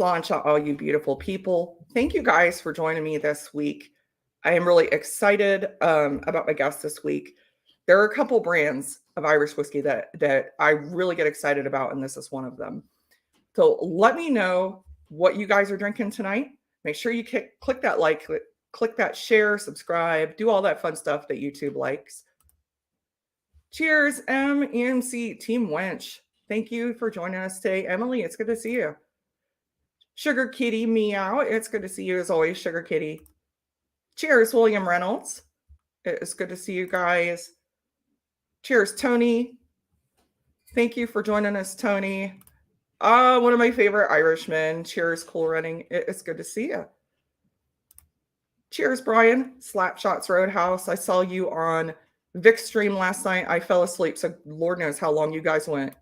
Sláinte, all you beautiful people. Thank you guys for joining me this week. I am really excited about my guest this week. There are a couple brands of Irish whiskey that I really get excited about, and this is one of them. So let me know what you guys are drinking tonight. Make sure you click that like, click that share, subscribe, do all that fun stuff that YouTube likes. Cheers, MEMC Team Wench. Thank you for joining us today. Emily, it's good to see you. Sugar Kitty Meow, it's good to see you as always, Sugar Kitty. Cheers, William Reynolds. It's good to see you guys. Cheers, Tony. Thank you for joining us, Tony. One of my favorite Irishmen. Cheers, Cool Running. It's good to see you. Cheers, Brian. Slapshots Roadhouse. I saw you on Vic's stream last night. I fell asleep, so Lord knows how long you guys went.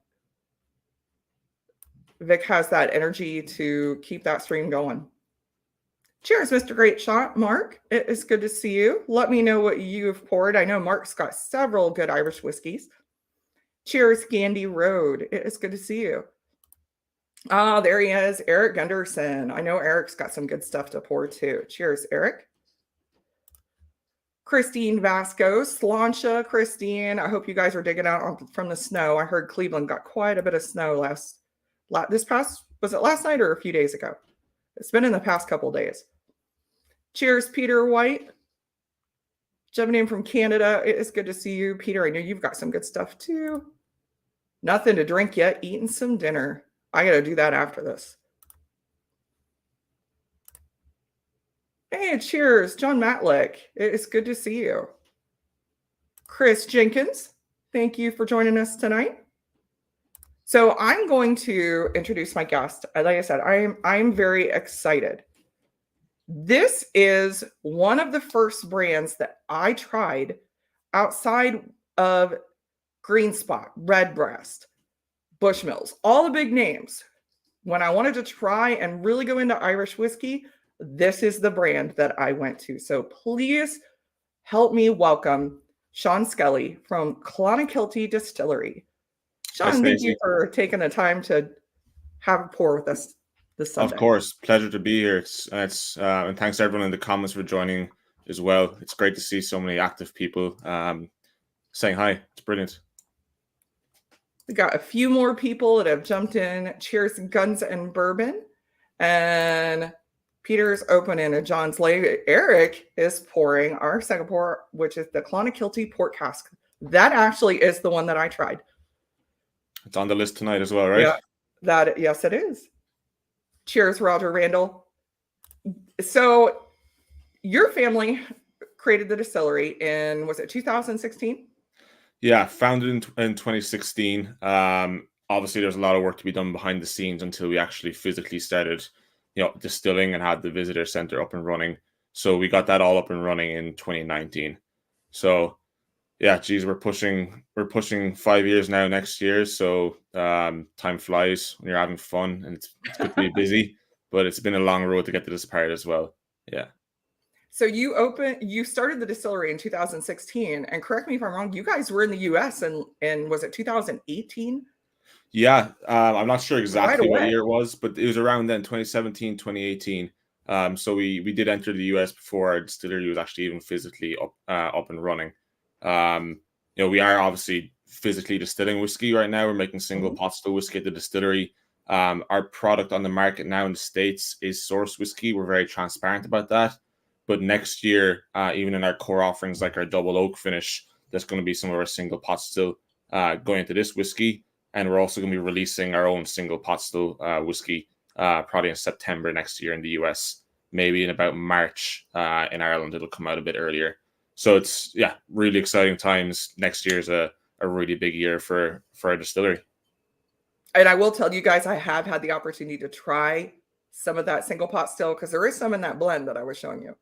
Vic has that energy to keep that stream going. Cheers, Mr. Great Shot. Mark, it is good to see you. Let me know what you've poured. I know Mark's got several good Irish whiskeys. Cheers, Gandy Road. It is good to see you. Oh, there he is, Eric Gunderson. I know Eric's got some good stuff to pour too. Cheers, Eric. Christine Vasco, Sláinte, Christine. I hope you guys are digging out from the snow. I heard Cleveland got quite a bit of snow was it last night or a few days ago? It's been in the past couple days. Cheers, Peter White. Jumping in from Canada. It is good to see you, Peter. I know you've got some good stuff too. Nothing to drink yet. Eating some dinner. I got to do that after this. Hey, cheers, John Matlick. It is good to see you. Chris Jenkins, thank you for joining us tonight. So I'm going to introduce my guest. Like I said, I'm very excited. This is one of the first brands that I tried outside of Green Spot, Redbreast, Bushmills, all the big names. When I wanted to try and really go into Irish whiskey, this is the brand that I went to. So please help me welcome Sean Scully from Clonakilty Distillery. Sean, thank you for taking the time to have a pour with us this Sunday. Of course. Pleasure to be here. And thanks to everyone in the comments for joining as well. It's great to see so many active people saying hi. It's brilliant. We got a few more people that have jumped in. Cheers, Guns and Bourbon. And Peter's opening a John's Lake. Eric is pouring our second pour, which is the Clonakilty Port Cask. That actually is the one that I tried. It's on the list tonight as well, right? Yeah, yes, it is. Cheers, Roger Randall. So your family created the distillery in, was it 2016? Yeah, founded in 2016. Obviously, there's a lot of work to be done behind the scenes until we actually physically started, distilling and had the visitor center up and running. So we got that all up and running in 2019. So yeah, geez, we're pushing 5 years now next year. So time flies when you're having fun, and it's good to be busy, but it's been a long road to get to this part as well. Yeah. So you started the distillery in 2016, and correct me if I'm wrong, you guys were in the US and was it 2018? Yeah, I'm not sure exactly what year it was, but it was around then, 2017, 2018. So we did enter the US before our distillery was actually even physically up and running. We are obviously physically distilling whiskey right now. We're making single pot still whiskey at the distillery. Our product on the market now in the States is sourced whiskey. We're very transparent about that. But next year, even in our core offerings like our double oak finish, there's going to be some of our single pot still going into this whiskey. And we're also going to be releasing our own single pot still whiskey probably in September next year in the US. Maybe in about March in Ireland, it'll come out a bit earlier. So it's, really exciting times. Next year is a really big year for our distillery. And I will tell you guys, I have had the opportunity to try some of that single pot still, because there is some in that blend that I was showing you.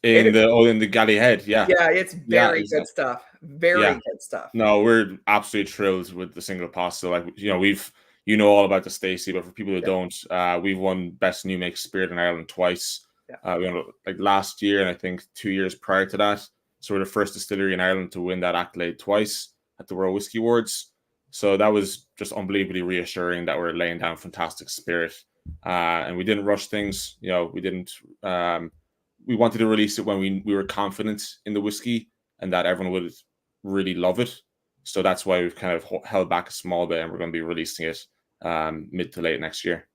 In the Galley Head, yeah. Yeah, it's very good stuff. Very good stuff. No, we're absolutely thrilled with the single pot still. Like, we've all about the Stacey, but for people who don't, we've won Best New Make Spirit in Ireland twice. We won like last year, and I think 2 years prior to that. So we're the first distillery in Ireland to win that accolade twice at the World Whiskey Awards. So that was just unbelievably reassuring that we're laying down fantastic spirit. and we didn't rush things. We didn't. We wanted to release it when we were confident in the whiskey and that everyone would really love it. So that's why we've kind of held back a small bit, and we're going to be releasing it mid to late next year.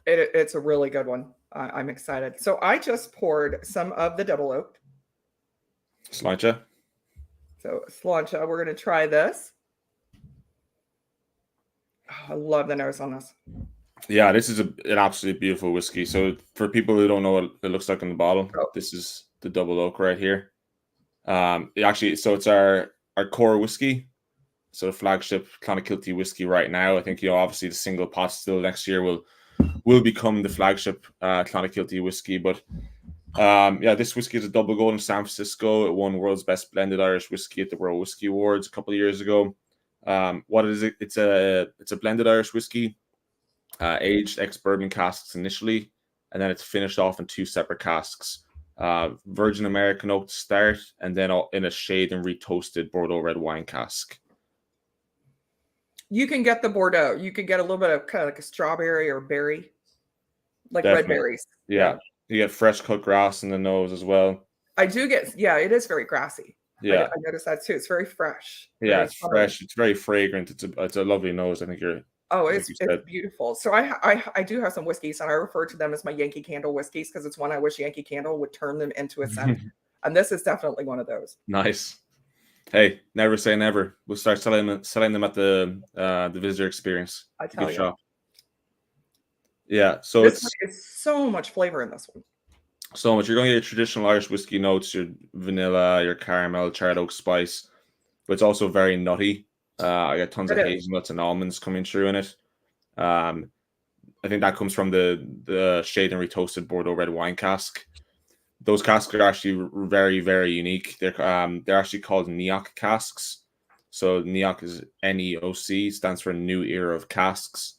It's a really good one. I'm excited. So I just poured some of the double oaked. Sláinte. So Sláinte, we're going to try this. Oh, I love the nose on this. Yeah, this is an absolutely beautiful whiskey. So for people who don't know what it looks like in the bottle, this is the double oak right here. So it's our core whiskey. So the flagship Clonakilty whiskey right now. I think, obviously the single pot still next year will become the flagship Clonakilty whiskey. But this whiskey is a double gold in San Francisco. It won World's Best Blended Irish Whiskey at the World Whiskey Awards a couple of years ago. What is it? It's a blended Irish whiskey, aged ex-bourbon casks initially, and then it's finished off in 2 separate casks. Virgin American oak to start, and then in a shade and retoasted Bordeaux red wine cask. You can get the Bordeaux. You can get a little bit of kind of like a strawberry or berry, like Definitely. red berries. Yeah. You get fresh cut grass in the nose as well. I do get, it is very grassy. Yeah. I noticed that too. It's very fresh. Yeah, it's fresh. It's very fragrant. It's a lovely nose. I think you're. It's beautiful. So I do have some whiskeys, and I refer to them as my Yankee Candle whiskeys because it's one I wish Yankee Candle would turn them into a scent. And this is definitely one of those. Nice. Hey, never say never. We'll start selling them at the visitor experience. I tell you. Shop. Yeah, so it's so much flavor in this one. So much. You're going to get your traditional Irish whiskey notes, your vanilla, your caramel, charred oak spice, but it's also very nutty. I got tons of hazelnuts and almonds coming through in it. I think that comes from the shade and retoasted Bordeaux red wine cask. Those casks are actually very, very unique. They're actually called NEOC casks. So NEOC is NEOC, stands for New Era of Casks.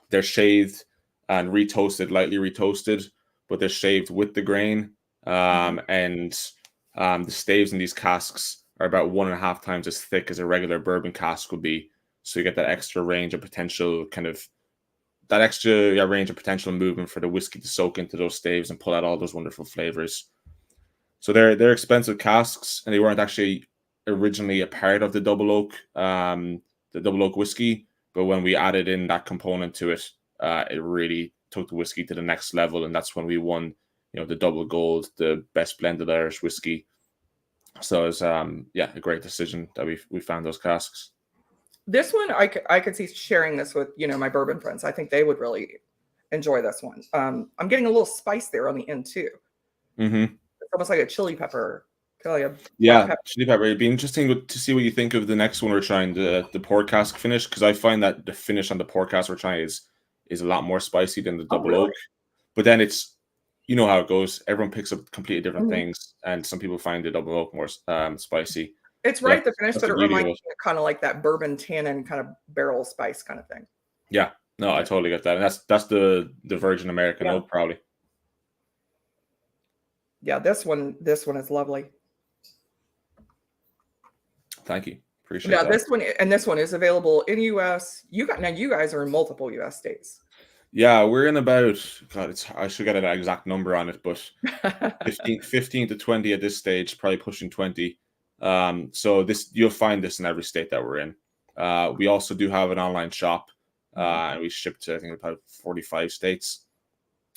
They're shaved and retoasted, lightly retoasted, but they're shaved with the grain. And the staves in these casks are about 1.5 times as thick as a regular bourbon cask would be. So you get that extra range of potential range of potential movement for the whiskey to soak into those staves and pull out all those wonderful flavors. So they're expensive casks, and they weren't actually originally a part of the double oak whiskey. But when we added in that component to it, it really took the whiskey to the next level, and that's when we won, the double gold, the best blended Irish whiskey. So it's a great decision that we found those casks. This one, I could see sharing this with, my bourbon friends. I think they would really enjoy this one. I'm getting a little spice there on the end too. Mm-hmm. It's almost like a chili pepper. Chili pepper. It'd be interesting to see what you think of the next one we're trying, the pour cask finish, because I find that the finish on the pour cask we're trying is a lot more spicy than the double oak. But then it's, how it goes. Everyone picks up completely different things, and some people find the double oak more spicy. It's right, the finish, but it reminds me of kind of like that bourbon tannin kind of barrel spice kind of thing. Yeah, no, I totally get that, and that's the Virgin American oak, probably. Yeah, this one is lovely. Thank you, appreciate that. This one is available in U.S. You guys are in multiple U.S. states. Yeah, we're in about, I should get an exact number on it, but 15 to 20 at this stage, probably pushing 20. So you'll find this in every state that we're in. We also do have an online shop, and we ship to, I think, about 45 states.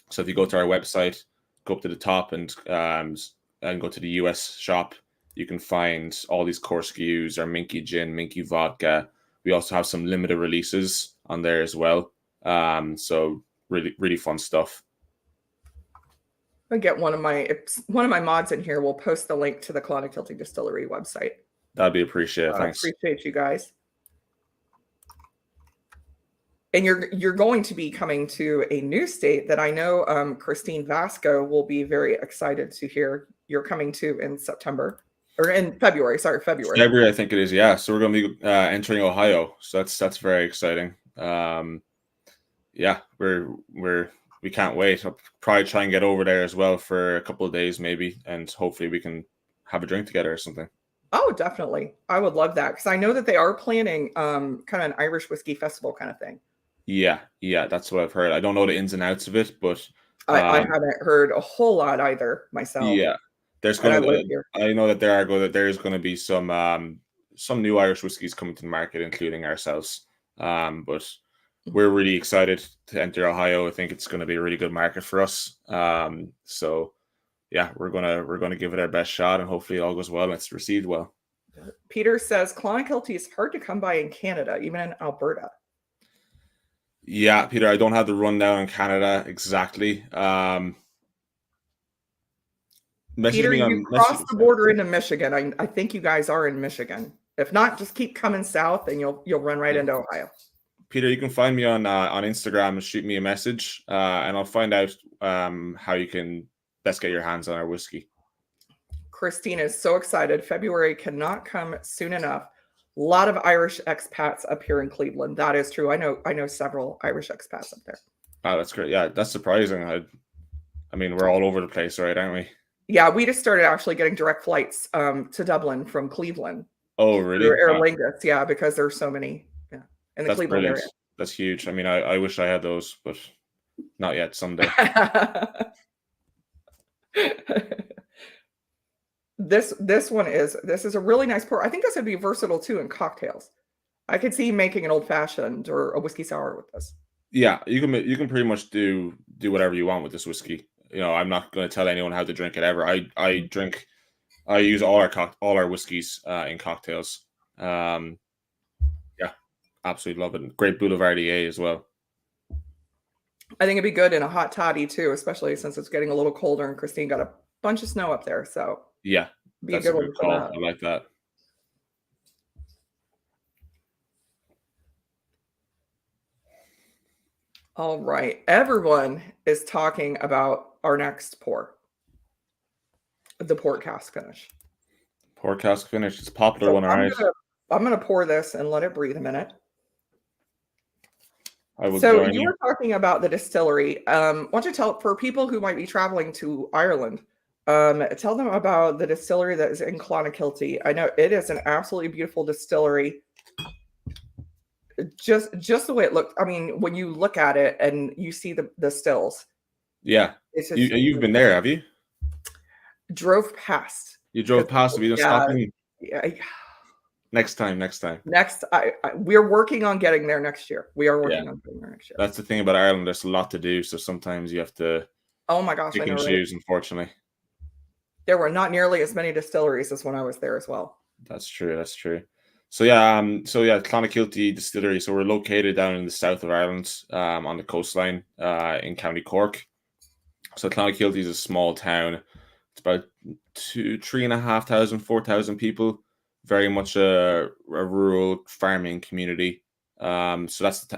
So if you go to our website, go up to the top and go to the US shop, you can find all these core SKUs, our Minky Gin, Minky Vodka. We also have some limited releases on there as well. So really, really fun stuff. I get one of my mods in here will post the link to the Clonakilty Distillery website. That'd be appreciated. Thanks. I appreciate you guys. And you're going to be coming to a new state that I know Christine Vasco will be very excited to hear. You're coming to in September or in February. Sorry, February. February, I think it is. Yeah. So we're going to be entering Ohio. So that's very exciting. Yeah, we can't wait. I'll probably try and get over there as well for a couple of days maybe, and hopefully we can have a drink together or something. Oh, definitely. I would love that because I know that they are planning kind of an Irish whiskey festival kind of thing. Yeah, that's what I've heard. I don't know the ins and outs of it, but I haven't heard a whole lot either myself, yeah, there's and I gonna. live here. I know that there's gonna be some new Irish whiskies coming to the market, including ourselves. But we're really excited to enter Ohio. I think it's going to be a really good market for us. So yeah, we're gonna give it our best shot, and hopefully it all goes well and it's received well. Peter says Clonakilty is hard to come by in Canada, even in Alberta. Yeah, Peter, I don't have the rundown in Canada exactly. Peter, you crossed the border into Michigan. I think you guys are in Michigan. If not, just keep coming south, and you'll run right into Ohio. Peter, you can find me on Instagram and shoot me a message, and I'll find out how you can best get your hands on our whiskey. Christine is so excited. February cannot come soon enough. A lot of Irish expats up here in Cleveland. That is true. I know several Irish expats up there. Oh, that's great. Yeah, that's surprising. I mean, we're all over the place, right? Aren't we? Yeah, we just started actually getting direct flights to Dublin from Cleveland. Oh, really? Aer Lingus, yeah, because there's so many. Yeah, in the Cleveland area. That's huge. I mean, I wish I had those, but not yet. Someday. This one is a really nice pour. I think this would be versatile too in cocktails. I could see making an old fashioned or a whiskey sour with this. Yeah, you can pretty much do whatever you want with this whiskey. You know, I'm not going to tell anyone how to drink it ever. I use all our whiskeys in cocktails. Yeah, absolutely love it. Great Boulevardier as well. I think it'd be good in a hot toddy too, especially since it's getting a little colder and Christine got a bunch of snow up there. So yeah, be a good one call. I like that. All right. Everyone is talking about our next pour. The port cask finish. Port cask finish. It's a popular one, all right. I'm going to pour this and let it breathe a minute. So you were talking about the distillery. Why don't you tell, for people who might be traveling to Ireland, tell them about the distillery that is in Clonakilty. I know it is an absolutely beautiful distillery. Just the way it looked. I mean, when you look at it and you see the stills. Yeah. You've been there, have you? Drove past. You drove past it. We didn't stop in. Yeah. Next time. We're working on getting there next year. We are working on getting there next year. That's the thing about Ireland. There's a lot to do, so sometimes you have to. Oh my gosh! Pick and choose. Unfortunately, there were not nearly as many distilleries as when I was there as well. That's true. So yeah, Clonakilty Distillery. So we're located down in the south of Ireland, on the coastline, in County Cork. So Clonakilty is a small town. It's about 3,500, 4,000 people. Very much a rural farming community. So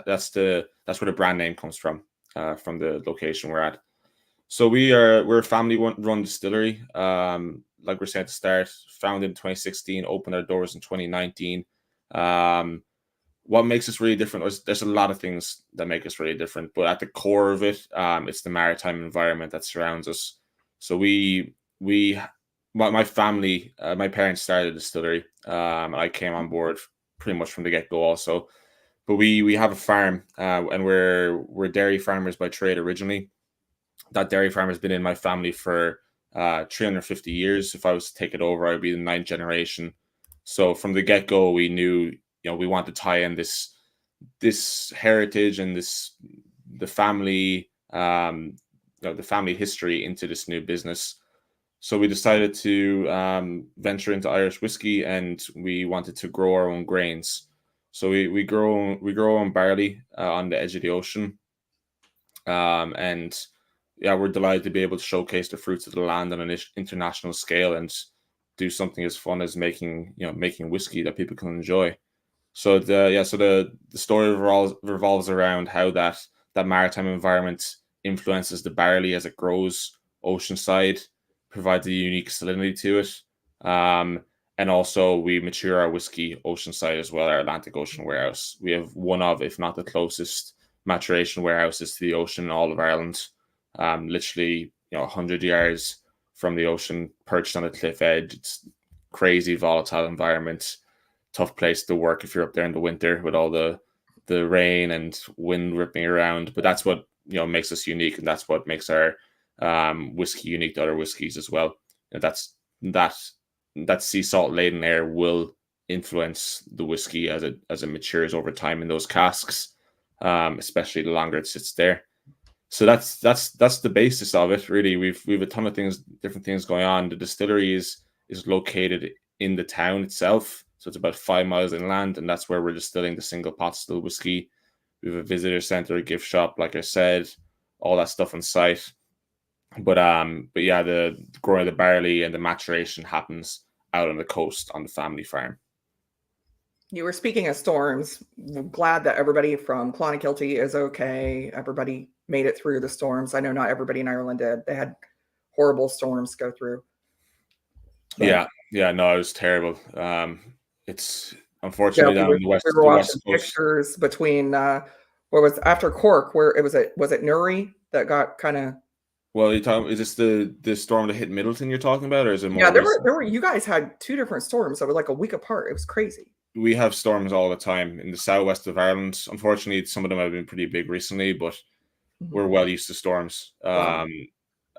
that's where the brand name comes from the location we're at. So we're a family-run distillery. Like we're saying at the start, founded in 2016, opened our doors in 2019. What makes us really different? There's a lot of things that make us really different, but at the core of it, it's the maritime environment that surrounds us. So my family, my parents started a distillery. I came on board pretty much from the get-go also. But we have a farm, and we're dairy farmers by trade originally. That dairy farm has been in my family for 350 years. If I was to take it over, I'd be the 9th generation. So from the get-go, we knew, we want to tie in this heritage and the family history into this new business. So we decided to venture into Irish whiskey, and we wanted to grow our own grains. So we grow our own barley on the edge of the ocean, and yeah, we're delighted to be able to showcase the fruits of the land on an international scale and do something as fun as making whiskey that people can enjoy. So the story revolves around how that maritime environment influences the barley as it grows oceanside, provides a unique salinity to it, and also we mature our whiskey oceanside as well. Our Atlantic Ocean warehouse, we have one of, if not the closest maturation warehouses to the ocean in all of Ireland. Literally 100 yards from the ocean, perched on a cliff edge. It's crazy volatile environment, tough place to work if you're up there in the winter with all the the rain and wind ripping around. But that's what makes us unique, and that's what makes our whiskey unique to other whiskeys as well. And that sea salt laden air will influence the whiskey as it matures over time in those casks, especially the longer it sits there. So that's the basis of it, really. We've a ton of different things going on. The distillery is located in the town itself, so it's about 5 miles inland, and that's where we're distilling the single pot still whiskey. We have a visitor center, a gift shop, like I said, all that stuff on site. But yeah, the growing of the barley and the maturation happens out on the coast on the family farm. You were speaking of storms. I'm glad that everybody from Clonakilty is okay. Everybody made it through the storms. I know not everybody in Ireland did. They had horrible storms go through. But, yeah, no, it was terrible. It's unfortunately down in the west. We were watching pictures between what was after Cork, where was it Newry that got kind of. Well, is this the storm that hit Middleton you're talking about, or is it more? Yeah, there were. You guys had 2 different storms that were like a week apart. It was crazy. We have storms all the time in the southwest of Ireland. Unfortunately, some of them have been pretty big recently, but we're well used to storms. Wow.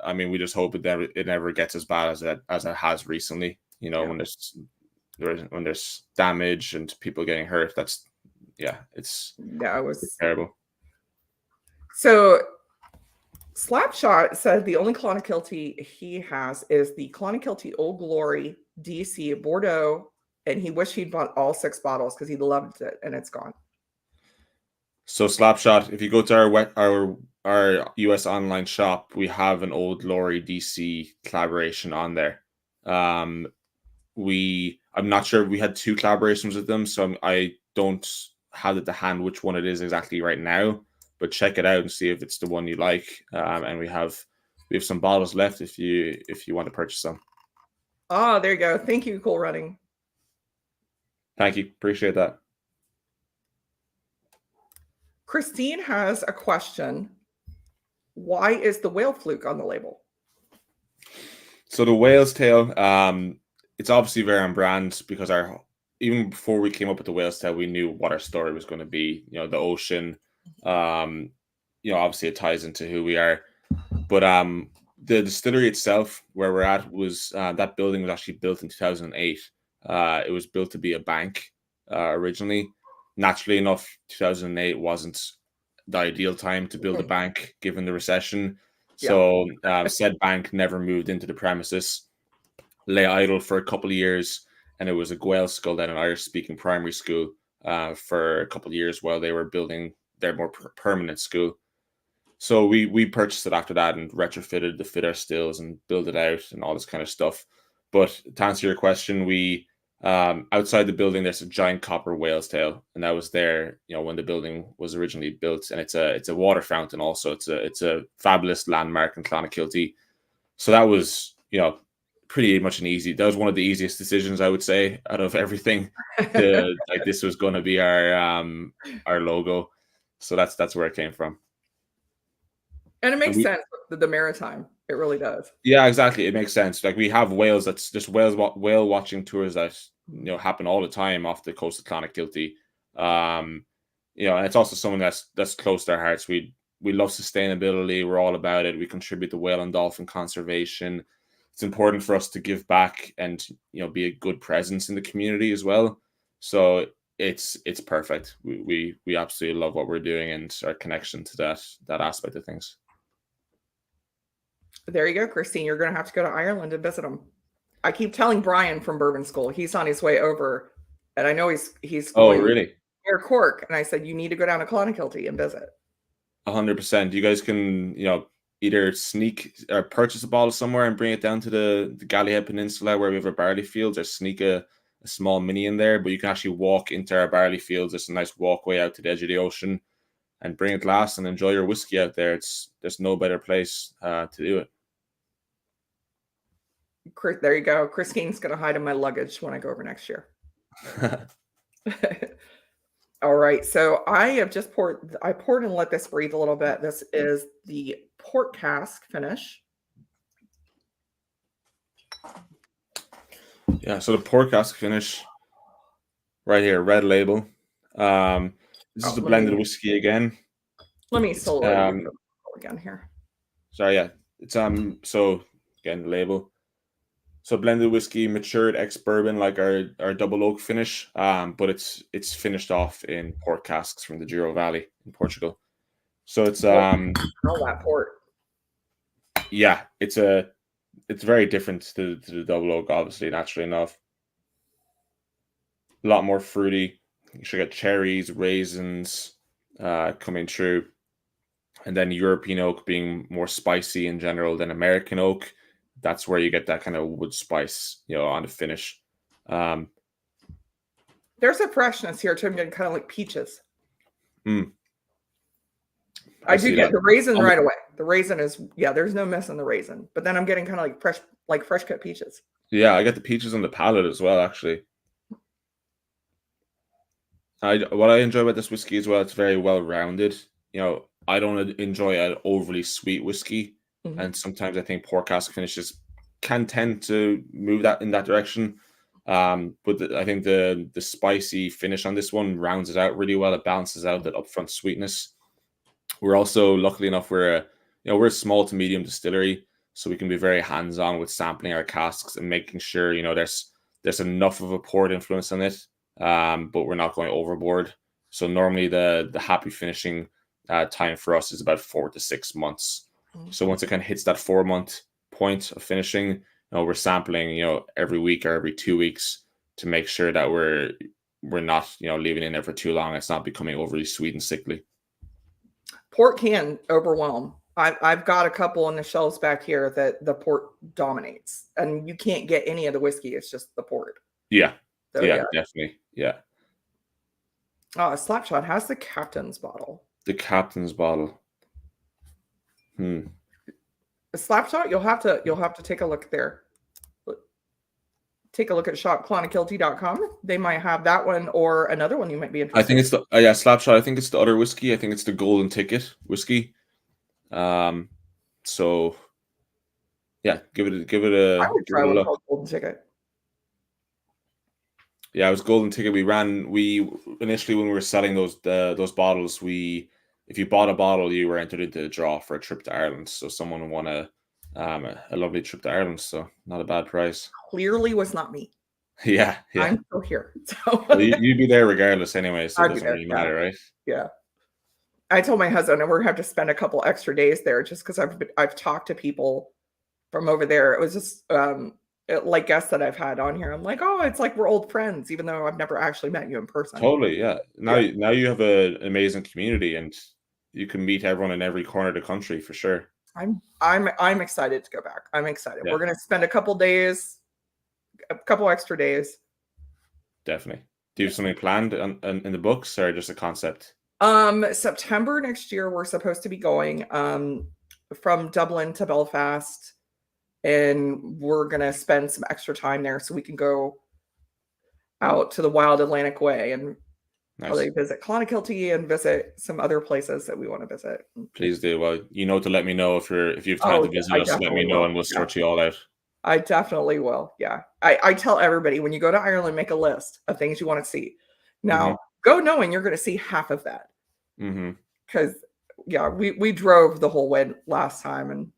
I mean, we just hope it never gets as bad as it has recently. When there's damage and people getting hurt, it's terrible. So Slapshot said the only Clonakilty he has is the Clonakilty Old Glory DC Bordeaux, and he wished he'd bought all 6 bottles because he loved it, and it's gone. So Slapshot, if you go to our US online shop, we have an Old Glory DC collaboration on there. I'm not sure, we had 2 collaborations with them, so I don't have it to hand which one it is exactly right now, but check it out and see if it's the one you like. And we have some bottles left if you want to purchase them. Oh, there you go. Thank you, Cool Running. Thank you. Appreciate that. Christine has a question. Why is the whale fluke on the label? So the whale's tail, it's obviously very on brand because even before we came up with the whale's tail, we knew what our story was going to be. The ocean, obviously it ties into who we are. But the distillery itself, where we're at, was that building was actually built in 2008. It was built to be a bank originally. Naturally enough, 2008 wasn't the ideal time to build a bank given the recession. So said bank never moved into the premises, lay idle for a couple of years, and it was a Gael school, then an Irish-speaking primary school for a couple of years while they were building their more permanent school. So we purchased it after that and retrofitted to fit our stills and build it out and all this kind of stuff. But to answer your question, we outside the building there's a giant copper whale's tail, and that was there when the building was originally built, and it's a water fountain also. It's a fabulous landmark in Clonakilty. So that was pretty much that was one of the easiest decisions, I would say, out of everything. Like this was going to be our logo, so that's where it came from. And it makes sense with the maritime. It really does. Yeah, exactly. It makes sense. Like we have whales. That's just whale watching tours that happen all the time off the coast of Clonakilty. And it's also something that's close to our hearts. We love sustainability. We're all about it. We contribute to whale and dolphin conservation. It's important for us to give back and be a good presence in the community as well. So it's perfect. We absolutely love what we're doing and our connection to that aspect of things. There you go, Christine. You're going to have to go to Ireland and visit him. I keep telling Brian from Bourbon School, he's on his way over, and I know he's going really near Cork. And I said, you need to go down to Clonakilty and visit. 100%. You guys can, either sneak or purchase a bottle somewhere and bring it down to the Gallyhead Peninsula where we have our barley fields, or sneak a small mini in there. But you can actually walk into our barley fields. There's a nice walkway out to the edge of the ocean, and bring a glass and enjoy your whiskey out there. There's no better place to do it. There you go. Christine's going to hide in my luggage when I go over next year. All right. So I poured and let this breathe a little bit. This is the port cask finish. Yeah. So the port cask finish right here, red label. This is a blended whiskey again. Let me solo again here. Sorry, yeah. It's so again the label. So blended whiskey, matured ex-bourbon, like our double oak finish. But it's finished off in port casks from the Douro Valley in Portugal. So it's that port. Yeah, it's very different to the double oak, obviously, naturally enough. A lot more fruity. You should get cherries, raisins coming through. And then European oak being more spicy in general than American oak. That's where you get that kind of wood spice, on the finish. There's a freshness here too. I'm getting kind of like peaches. I do get the raisin right away. The raisin is, there's no mess in the raisin. But then I'm getting kind of like fresh cut peaches. Yeah, I get the peaches on the palate as well, actually. What I enjoy about this whiskey as well, it's very well rounded. I don't enjoy an overly sweet whiskey, and sometimes I think port cask finishes can tend to move that in that direction. But I think the spicy finish on this one rounds it out really well. It balances out that upfront sweetness. We're also, luckily enough, we're a small to medium distillery, so we can be very hands-on with sampling our casks and making sure there's enough of a port influence on it, but we're not going overboard. So normally the happy finishing time for us is about 4 to 6 months. So once it kind of hits that 4-month point of finishing, we're sampling every week or every 2 weeks to make sure that we're not leaving in there for too long. It's not becoming overly sweet and sickly. Port can overwhelm. I've got a couple on the shelves back here that the port dominates, and you can't get any of the whiskey. It's just the port. Yeah, so, yeah, definitely. Yeah. Slapshot has the captain's bottle. The captain's bottle. A Slapshot, you'll have to take a look there. Take a look at shopclonakilty.com. They might have that one or another one you might be interested in. I think it's the Slapshot. I think it's the other whiskey. I think it's the Golden Ticket whiskey. So yeah, give it a. I would try one called Golden Ticket. Yeah, it was Golden Ticket. We initially, when we were selling those bottles, if you bought a bottle, you were entered into a draw for a trip to Ireland. So someone won a lovely trip to Ireland. So not a bad price. Clearly was not me. Yeah. I'm still here. So well, you'd be there regardless anyway, so it doesn't really matter, right? Yeah. I told my husband we're going to have to spend a couple extra days there just because I've talked to people from over there. It was just like guests that I've had on here. I'm like, oh, it's like we're old friends, even though I've never actually met you in person. Totally, yeah. Now you have an amazing community, and you can meet everyone in every corner of the country for sure. I'm excited to go back. I'm excited. Yeah. We're going to spend a couple extra days. Definitely. Do you have something planned in the books, or just a concept? September next year, we're supposed to be going from Dublin to Belfast, and we're going to spend some extra time there so we can go out to the Wild Atlantic Way and probably visit Clonakilty and visit some other places that we want to visit. Please do. Well, to let me know if you have time to visit us, let me know and we'll sort you all out. I definitely will. Yeah. I tell everybody, when you go to Ireland, make a list of things you want to see. Now, go knowing you're going to see half of that. Because, we drove the whole way last time. And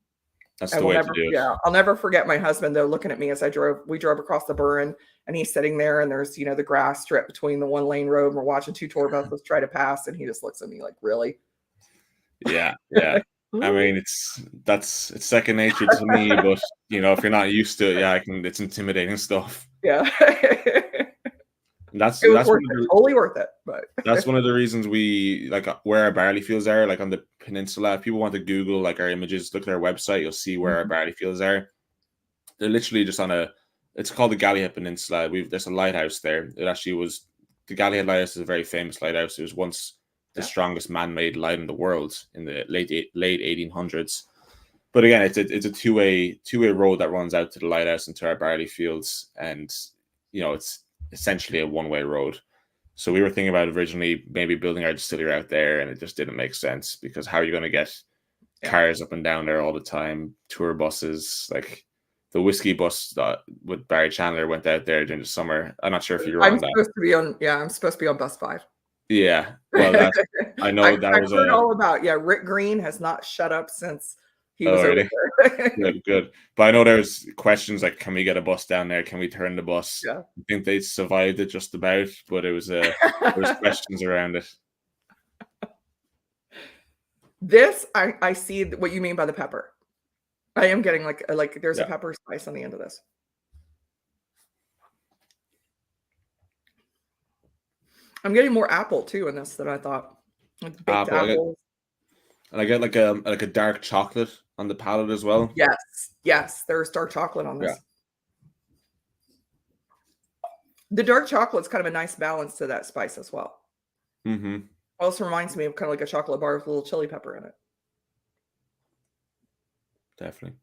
that's the way to do it. Yeah. I'll never forget my husband, though, looking at me as we drove across the Burren, and he's sitting there, and there's, the grass strip between the 1-lane road, and we're watching 2 tour buses try to pass, and he just looks at me like, really? Yeah. I mean, it's second nature to me, but if you're not used to it, it's intimidating stuff. Yeah. That's totally worth it. But that's one of the reasons we like where our barley fields are, like on the peninsula. If people want to Google like our images, look at our website, you'll see where our barley fields are. They're literally just it's called the Gallihead Peninsula. There's a lighthouse there. It actually was the Gallihead Lighthouse is a very famous lighthouse. It was once the strongest man-made light in the world in the late 1800s. But again, it's a two-way road that runs out to the lighthouse and to our barley fields, and it's essentially a one-way road. So we were thinking about originally maybe building our distillery out there, and it just didn't make sense because how are you going to get cars up and down there all the time? Tour buses, like the whiskey bus with Barry Chandler went out there during the summer. I'm not sure if you were on that. I'm supposed to be on bus 5. Yeah. Well, that's I know that I've was heard a all about, yeah, Rick Green has not shut up since he oh was over really there. good, good. But I know there's questions like, can we get a bus down there? Can we turn the bus? Yeah. I think they survived it just about, but it was there's questions around it. This, I see what you mean by the pepper. I am getting like there's a Yeah. pepper spice on the end of this. I'm getting more apple too in this than I thought. Like baked Apple. apples. I get like a dark chocolate on the palate as well. Yes, yes, there's dark chocolate on Yeah. this. The dark chocolate's kind of a nice balance to that spice as well. Mm-hmm. Also reminds me of kind of like a chocolate bar with a little chili pepper in it. Definitely.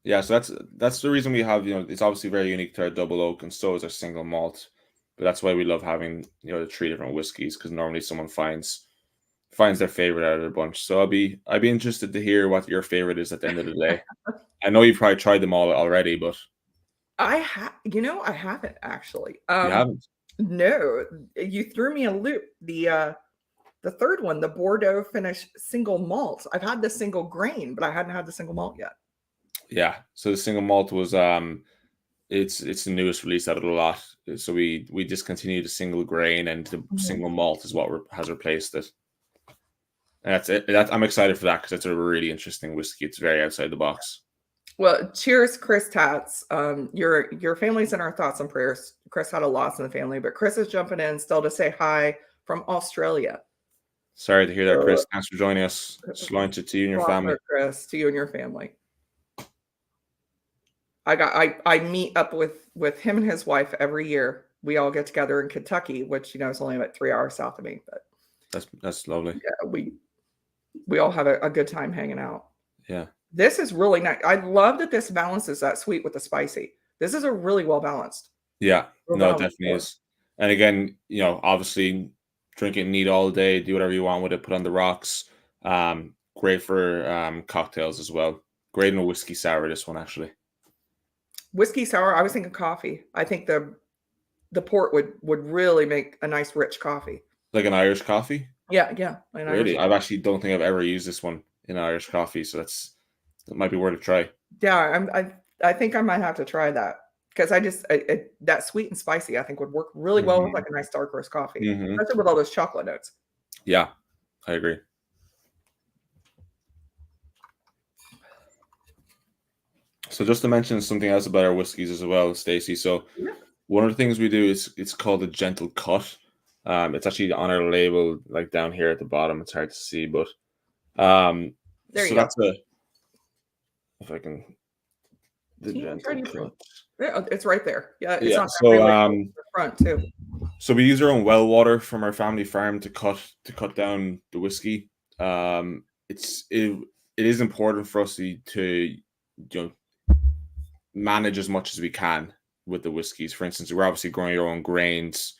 Yeah, so that's the reason we have, it's obviously very unique to our double oak, and so is our single malt. But that's why we love having, the three different whiskeys, because normally someone finds their favorite out of the bunch. So I'd be interested to hear what your favorite is at the end of the day. I know you've probably tried them all already, but I haven't actually. you haven't. No, you threw me a loop. The third one, the Bordeaux finish single malt. I've had the single grain, but I hadn't had the single malt yet. Yeah. So the single malt was it's the newest release out of the lot. So we discontinued the single grain, and the single malt is what has replaced it. And that's it. I'm excited for that because it's a really interesting whiskey. It's very outside the box. Well, cheers, Chris Tats. Your family's in our thoughts and prayers. Chris had a loss in the family, but Chris is jumping in still to say hi from Australia. Sorry to hear that, Chris. Thanks for joining us. Sláinte to you and your family. Chris, to you and your family. I meet up with him and his wife every year. We all get together in Kentucky, which is only about 3 hours south of me. But that's lovely. Yeah, we all have a good time hanging out. Yeah. This is really nice. I love that this balances that sweet with the spicy. This is a really well balanced. Yeah, no, it definitely is. And again, obviously drink it neat all day, do whatever you want with it, put on the rocks. Great for cocktails as well. Great in a whiskey sour, this one actually. Whiskey sour, I was thinking coffee. I think the port would really make a nice rich coffee. Like an Irish coffee? Yeah. Really? I actually don't think I've ever used this one in Irish coffee, so that might be worth a try. Yeah, I think I might have to try that, because that sweet and spicy I think would work really well with like a nice dark roast coffee, especially with all those chocolate notes. Yeah, I agree. So just to mention something else about our whiskeys as well, Stacey. So one of the things we do is it's called a gentle cut. It's actually on our label, like down here at the bottom. It's hard to see, but there you go. If I can, the gentle cut. Yeah, it's right there. Yeah, it's on the front too. So we use our own well water from our family farm to cut down the whiskey. It is important for us to manage as much as we can with the whiskeys. For instance, we're obviously growing our own grains.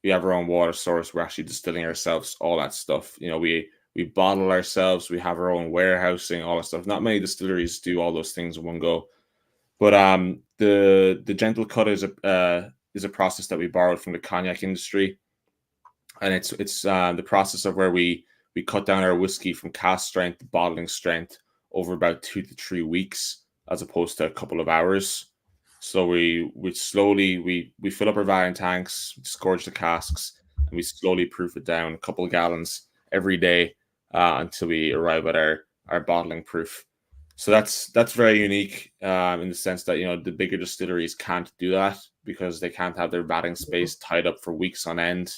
We have our own water source. We're actually distilling ourselves, all that stuff. We bottle ourselves. We have our own warehousing, all that stuff. Not many distilleries do all those things in one go. But the gentle cut is a process that we borrowed from the cognac industry, and it's the process of where we cut down our whiskey from cask strength to bottling strength over about 2 to 3 weeks, as opposed to a couple of hours. So we slowly fill up our vine tanks, scourge the casks, and we slowly proof it down a couple of gallons every day until we arrive at our bottling proof. So that's very unique in the sense that the bigger distilleries can't do that because they can't have their vatting space tied up for weeks on end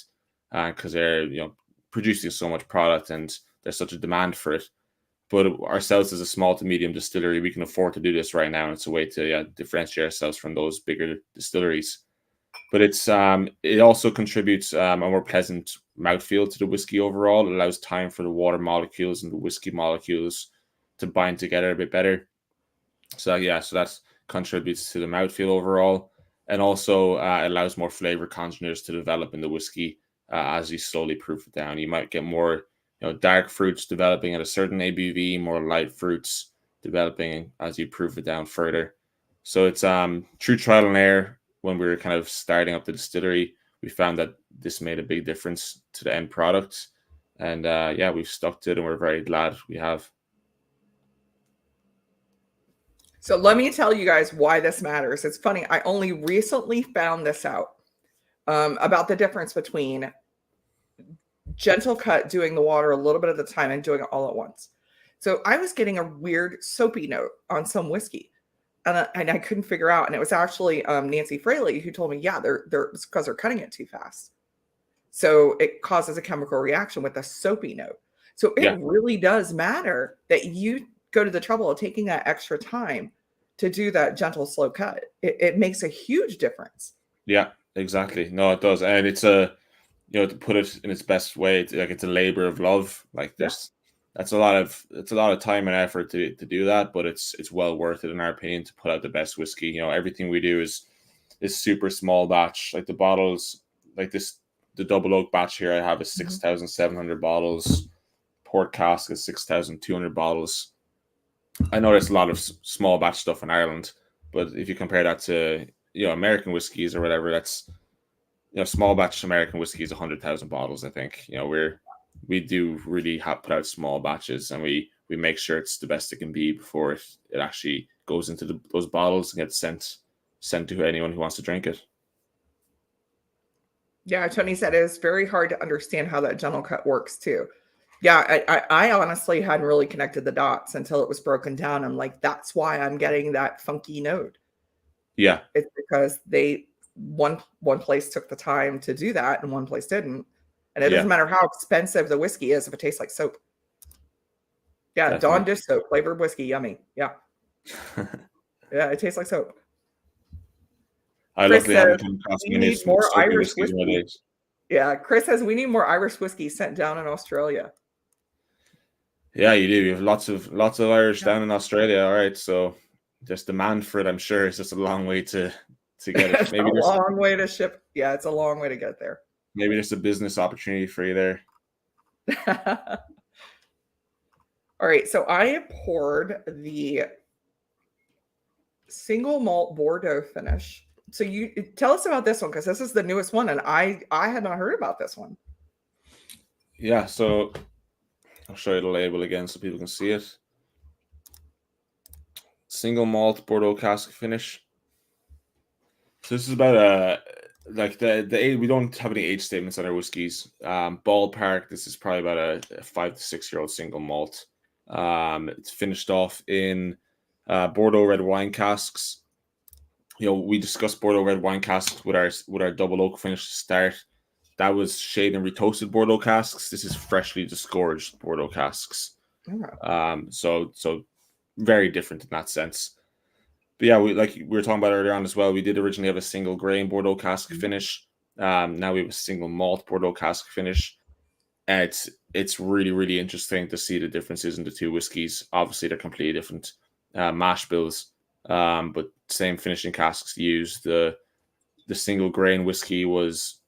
because they're producing so much product and there's such a demand for it. But ourselves as a small to medium distillery, we can afford to do this right now. And it's a way to differentiate ourselves from those bigger distilleries. But it also contributes a more pleasant mouthfeel to the whiskey overall. It allows time for the water molecules and the whiskey molecules to bind together a bit better. So that contributes to the mouthfeel overall. And also allows more flavor congeners to develop in the whiskey as you slowly proof it down. You might get more dark fruits developing at a certain ABV, more light fruits developing as you proof it down further. So it's true trial and error when we were kind of starting up the distillery. we found that this made a big difference to the end product. And yeah, we've stuck to it, and we're very glad we have. So let me tell you guys why this matters. It's funny. I only recently found this out about the difference between gentle cut, doing the water a little bit at a time, and doing it all at once. So I was getting a weird soapy note on some whiskey, and I couldn't figure out. And it was actually Nancy Fraley who told me, yeah, it's because they're cutting it too fast. So it causes a chemical reaction with a soapy note. So it really does matter that you go to the trouble of taking that extra time to do that gentle, slow cut. It makes a huge difference. Yeah, exactly. No, it does. And it's to put it in its best way, it's a labor of love. Like that's a lot of time and effort to do that, but it's well worth it in our opinion to put out the best whiskey. Everything we do is super small batch. Like the bottles, like the double oak batch here I have is 6,700 bottles. Port cask is 6,200 bottles. I know there's a lot of small batch stuff in Ireland, but if you compare that to American whiskeys or whatever, that's small batch American whiskey is 100,000 bottles. I think we do really put out small batches, and we make sure it's the best it can be before it actually goes into those bottles and gets sent to anyone who wants to drink it. Yeah, Tony said it's very hard to understand how that gentle cut works too. Yeah, I honestly hadn't really connected the dots until it was broken down. I'm like, that's why I'm getting that funky note. Yeah. It's because one place took the time to do that and one place didn't. And it doesn't matter how expensive the whiskey is if it tastes like soap. Yeah, definitely. Dawn dish soap, flavored whiskey, yummy. Yeah. Yeah, it tastes like soap. Chris says, we need more Irish whiskey. Yeah, Chris says we need more Irish whiskey sent down in Australia. Yeah, you do. You have lots of Irish down in Australia. All right, so there's demand for it. I'm sure it's just a long way to get it. Maybe a long way to ship. Yeah, it's a long way to get there. Maybe there's a business opportunity for you there. All right, so I poured the single malt Bordeaux finish. So you tell us about this one, because this is the newest one, and I had not heard about this one. Yeah, so I'll show you the label again so people can see it. Single malt Bordeaux cask finish. So this is about we don't have any age statements on our whiskeys. Ballpark, this is probably about a 5 to 6 year old single malt. It's finished off in Bordeaux red wine casks. We discussed Bordeaux red wine casks with our double oak finish to start. That was shade and retoasted Bordeaux casks. This is freshly disgorged Bordeaux casks. So very different in that sense. But yeah, we were talking about earlier on as well. We did originally have a single grain Bordeaux cask finish. Now we have a single malt Bordeaux cask finish. And it's really, really interesting to see the differences in the two whiskeys. Obviously, they're completely different mash bills, but same finishing casks used. The single grain whiskey was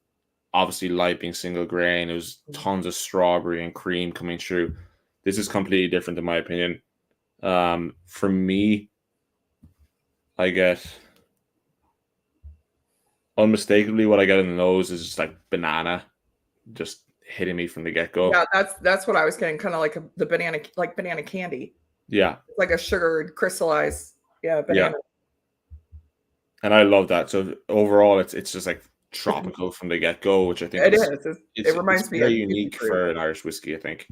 obviously light being single grain. It was tons of strawberry and cream coming through. This is completely different in my opinion. For me, I get unmistakably what I get in the nose is just like banana, just hitting me from the get-go. Yeah, that's what I was getting, kind of like the banana candy. Yeah, it's like a sugared, crystallized, banana. Yeah. And I love that. So overall, it's just like tropical from the get-go, which I think it is. It reminds me very unique for an Irish whiskey, I think.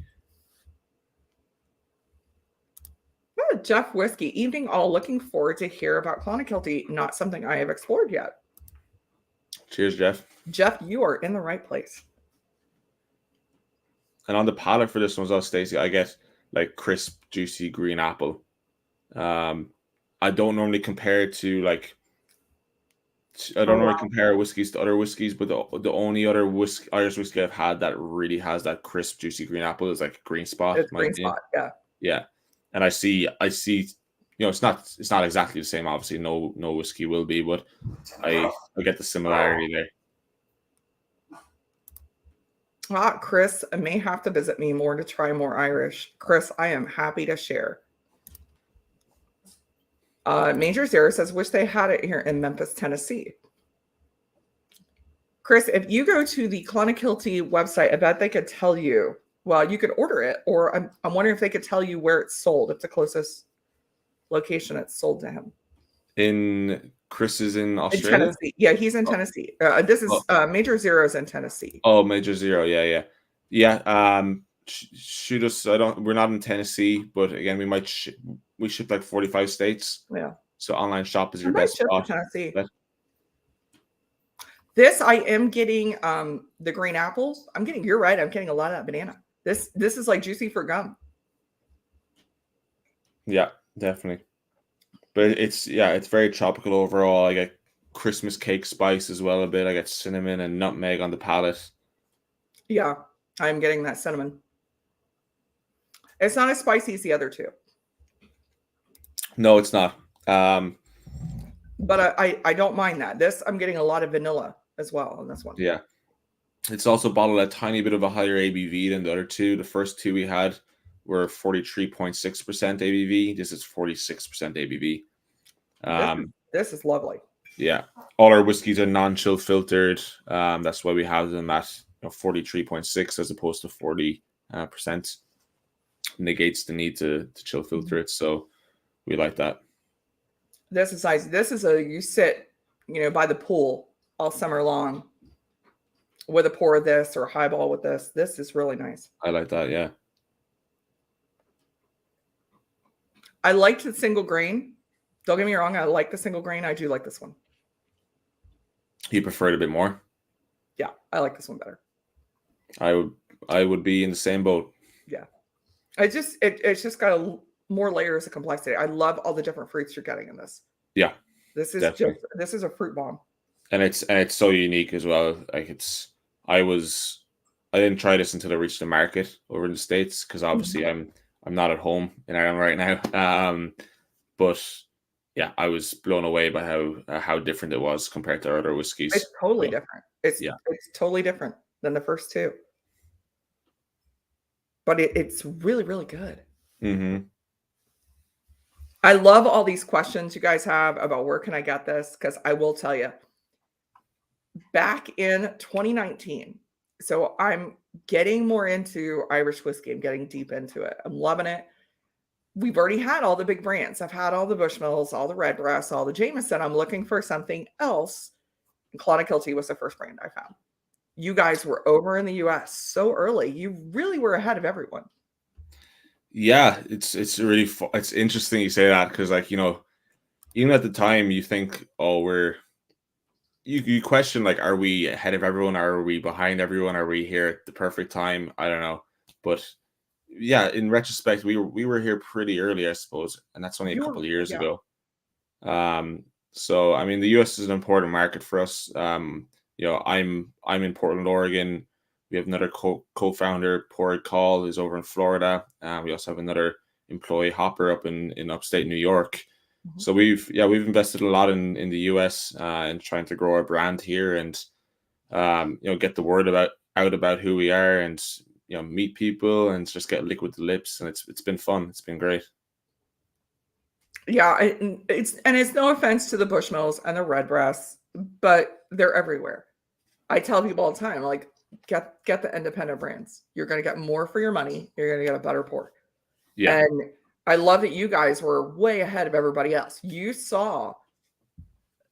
Jeff Whiskey, evening all, looking forward to hear about Clonakilty, not something I have explored yet. Cheers, Jeff. Jeff, you are in the right place. And on the palate for this one as well, Stacey, I get like crisp, juicy green apple. I don't normally compare it to compare whiskeys to other whiskeys, but the only other Irish whiskey I've had that really has that crisp, juicy green apple is like Green Spot. It's Green Spot, yeah. Yeah. And I see, it's not exactly the same. Obviously, no whiskey will be, but I get the similarity there. Chris may have to visit me more to try more Irish. Chris, I am happy to share. Major Zero says, wish they had it here in Memphis, Tennessee. Chris, if you go to the Clonakilty website, I bet they could tell you. Well, you could order it, or I'm wondering if they could tell you where it's sold. If the closest location it's sold to him. Chris is in In Australia. Tennessee, yeah, he's in Tennessee. This is Major Zero's in Tennessee. Oh, Major Zero, yeah. Shoot us. We're not in Tennessee, but again, we ship like 45 states. Yeah. So online shop is your best spot. Tennessee. This I am getting the green apples. You're right. I'm getting a lot of that banana. This is like juicy for gum. Yeah, definitely. But it's very tropical overall. I get Christmas cake spice as well a bit. I get cinnamon and nutmeg on the palate. Yeah, I'm getting that cinnamon. It's not as spicy as the other two. No, it's not. But I don't mind that. This, I'm getting a lot of vanilla as well on this one. Yeah. It's also bottled a tiny bit of a higher ABV than the other two. The first two we had were 43.6% ABV. This is 46% ABV. This is lovely. Yeah. All our whiskeys are non-chill filtered. That's why we have them at 43.6 as opposed to 40%. Negates the need to chill filter it. So we like that. This is nice. This is you sit, by the pool all summer long with a pour of this or a highball with this. This is really nice. I like that. Yeah. I liked the single grain. Don't get me wrong. I like the single grain. I do like this one. You prefer it a bit more? Yeah, I like this one better. I would be in the same boat. Yeah. It's just got more layers of complexity. I love all the different fruits you're getting in this. Yeah. This is a fruit bomb. And it's so unique as well. Like I didn't try this until I reached the market over in the States because obviously I'm not at home in Ireland right now. But yeah, I was blown away by how different it was compared to other whiskeys. It's totally different. It's totally different than the first two. But it's really, really good. Mm-hmm. I love all these questions you guys have about where can I get this, because I will tell you, back in 2019, so I'm getting more into Irish whiskey. I'm getting deep into it. I'm loving it. We've already had all the big brands. I've had all the Bushmills, all the Redbreast, all the Jameson. I'm looking for something else. And Clonakilty was the first brand I found. You guys were over in the US so early. You really were ahead of everyone. Yeah, it's really it's interesting you say that because even at the time you think, oh, you question like, are we ahead of everyone? Are we behind everyone? Are we here at the perfect time? I don't know, but yeah, in retrospect, we were here pretty early, I suppose, and that's only a couple of years ago. So I mean, the US is an important market for us. I'm in Portland, Oregon. We have another co-founder, Porrig Call, who's over in Florida. We also have another employee, Hopper, up in upstate New York. Mm-hmm. So we've invested a lot in the US and trying to grow our brand here and get the word out about who we are and meet people and just get liquid to lips, and it's been fun. It's been great. Yeah, it's no offense to the Bushmills and the Redbreasts, but they're everywhere. I tell people all the time, like, get the independent brands. You're going to get more for your money. You're going to get a better pour. Yeah. And I love that you guys were way ahead of everybody else. You saw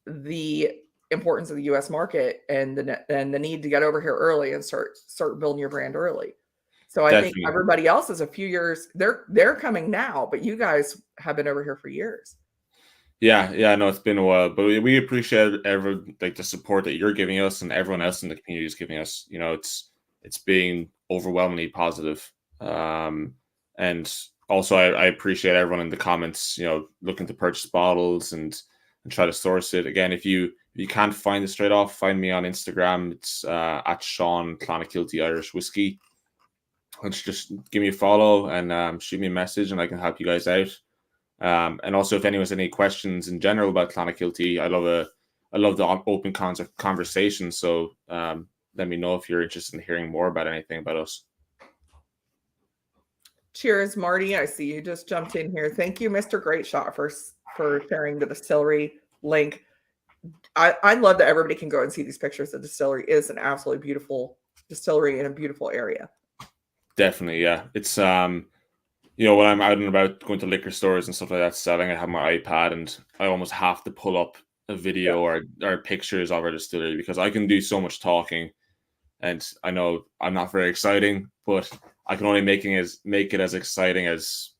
the importance of the U.S. market and the need to get over here early and start building your brand early. So I think everybody else is a few years. They're coming now, but you guys have been over here for years. Yeah, no, it's been a while, but we appreciate the support that you're giving us and everyone else in the community is giving us. It's being overwhelmingly positive. And also I appreciate everyone in the comments, looking to purchase bottles and try to source it. Again, if you can't find it straight off, find me on Instagram. It's at Sean Clonakilty Irish Whiskey. Just give me a follow and shoot me a message and I can help you guys out. And also, if anyone has any questions in general about Clonakilty, I love the open conversation. So let me know if you're interested in hearing more about anything about us. Cheers, Marty. I see you just jumped in here. Thank you, Mr. Great Shot, for sharing the distillery link. I love that everybody can go and see these pictures. The distillery is an absolutely beautiful distillery in a beautiful area. Definitely, yeah. It's when I'm out and about going to liquor stores and stuff like that selling, I have my iPad and I almost have to pull up a video or pictures of our distillery because I can do so much talking, and I know I'm not very exciting, but I can only make it as exciting as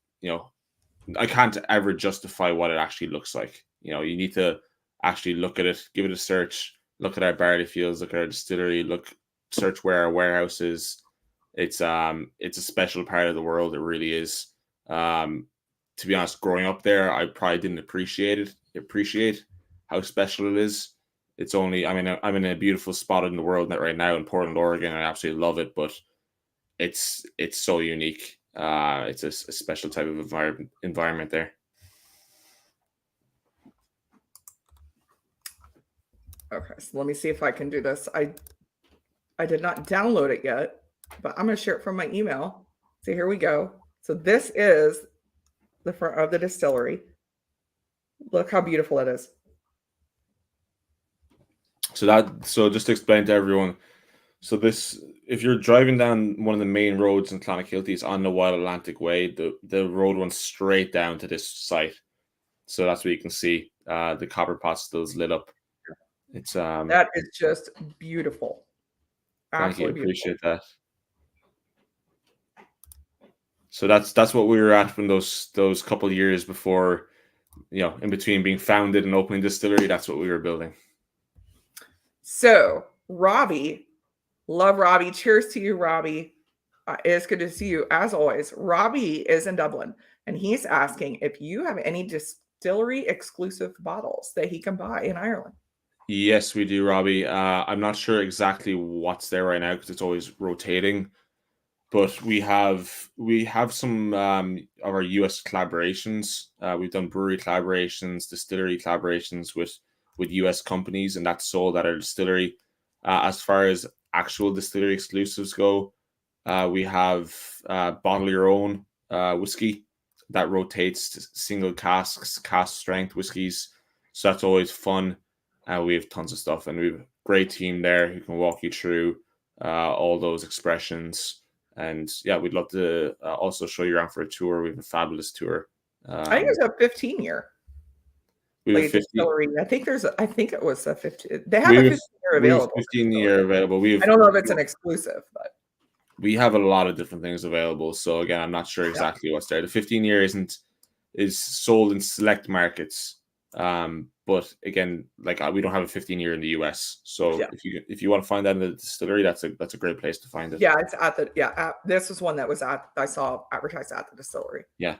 I can't ever justify what it actually looks like. You need to actually look at it, give it a search, look at our barley fields, look at our distillery, search where our warehouse is. It's a special part of the world. It really is. To be honest, growing up there, I probably didn't appreciate how special it is. It's only I'm in a beautiful spot in the world right now in Portland, Oregon. I absolutely love it, but it's so unique. It's a special type of environment there. Okay, so let me see if I can do this. I did not download it yet, but I'm going to share it from my email. So here we go. So this is the front of the distillery. Look how beautiful it is. So just to explain to everyone, so this, if you're driving down one of the main roads in Clonakilty, it's on the Wild Atlantic Way. The road runs straight down to this site. So that's what you can see. The copper pot still is lit up. It's that is just beautiful. Absolutely appreciate that. So that's what we were at when those couple of years before, in between being founded and opening distillery, that's what we were building. So Robbie, love Robbie. Cheers to you, Robbie. It's good to see you as always. Robbie is in Dublin and he's asking if you have any distillery exclusive bottles that he can buy in Ireland. Yes, we do, Robbie. I'm not sure exactly what's there right now because it's always rotating, but we have some of our US collaborations. We've done brewery collaborations, distillery collaborations with US companies, and that's sold at our distillery. As far as actual distillery exclusives go, we have bottle your own whiskey that rotates single casks, cask strength whiskeys. So that's always fun. We have tons of stuff, and we have a great team there who can walk you through all those expressions. And yeah, we'd love to also show you around for a tour. We have a fabulous tour. I think it's a 15-year. Distillery. I think it was a 15. They have a 15-year available. 15-year available. I don't know if it's an exclusive, but we have a lot of different things available. So again, I'm not sure exactly what's there. The 15-year is sold in select markets. But again, we don't have a 15-year in the US. So if you want to find that in the distillery, that's a great place to find it. Yeah, it's at this was one that was I saw advertised at the distillery. Yeah.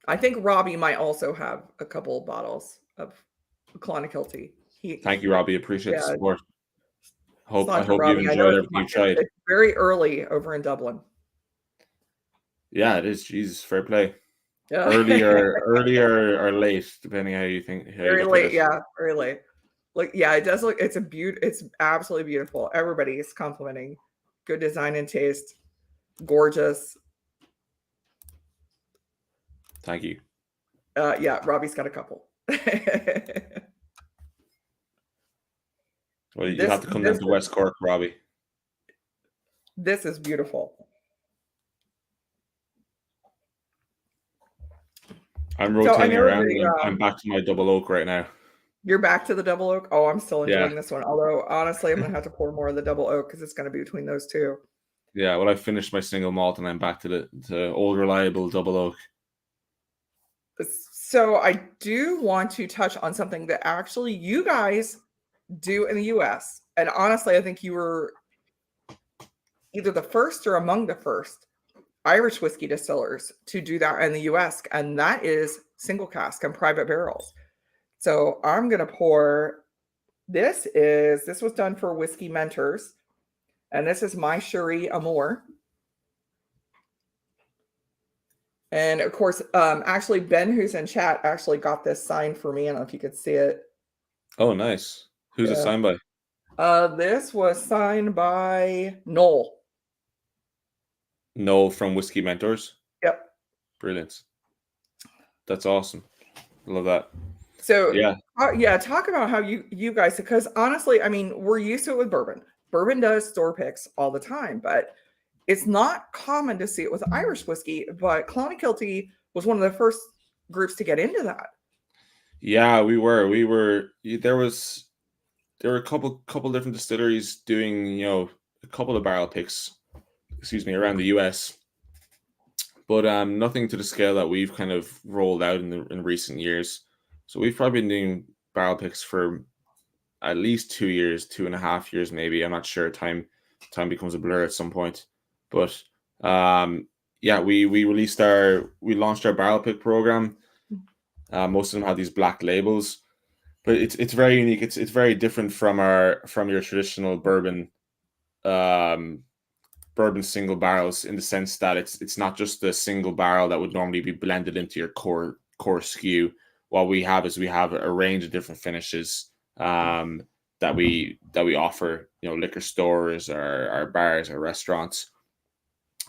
I think Robbie might also have a couple of bottles of Clonakilty. Thank you, Robbie. Appreciate the support. I hope Robbie. you've enjoyed everything you tried. It's very early over in Dublin. Yeah, it is. Jesus, fair play. Yeah. Early or late, depending how you think. Very late, yeah, very late. It does look. It's absolutely beautiful. Everybody is complimenting. Good design and taste. Gorgeous. Thank you. Robbie's got a couple. Well, you have to come down to West Cork, Robbie. This is beautiful. I'm rotating around. I'm back to my double oak right now. You're back to the double oak? Oh, I'm still enjoying this one. Although, honestly, I'm going to have to pour more of the double oak because it's going to be between those two. Yeah, well, I finished my single malt and I'm back to the old reliable double oak. So I do want to touch on something that actually you guys do in the US. And honestly, I think you were either the first or among the first Irish whiskey distillers to do that in the US, and that is single cask and private barrels. So I'm going to pour, this was done for Whiskey Mentors, and this is my Cherie Amour. And of course, actually Ben, who's in chat, actually got this signed for me. I don't know if you could see it. Oh, nice. Who's it signed by? This was signed by Noel. Noel from Whiskey Mentors? Yep. Brilliant. That's awesome. Love that. So Yeah. yeah, talk about how you guys, because honestly, I mean, we're used to it with bourbon. Bourbon does store picks all the time, but it's not common to see it with Irish whiskey. But Clonakilty was one of the first groups to get into that. Yeah, we were. There were a couple different distilleries doing, a couple of barrel picks, excuse me, around the US, but nothing to the scale that we've kind of rolled out in recent years. So we've probably been doing barrel picks for at least 2 years, 2.5 years, maybe. I'm not sure. Time becomes a blur at some point, but yeah, we launched our barrel pick program. Most of them have these black labels, but it's very unique. It's very different from your traditional um, bourbon single barrels, in the sense that it's not just a single barrel that would normally be blended into your core SKU. What we have is we have a range of different finishes that we offer, liquor stores, our bars, our restaurants.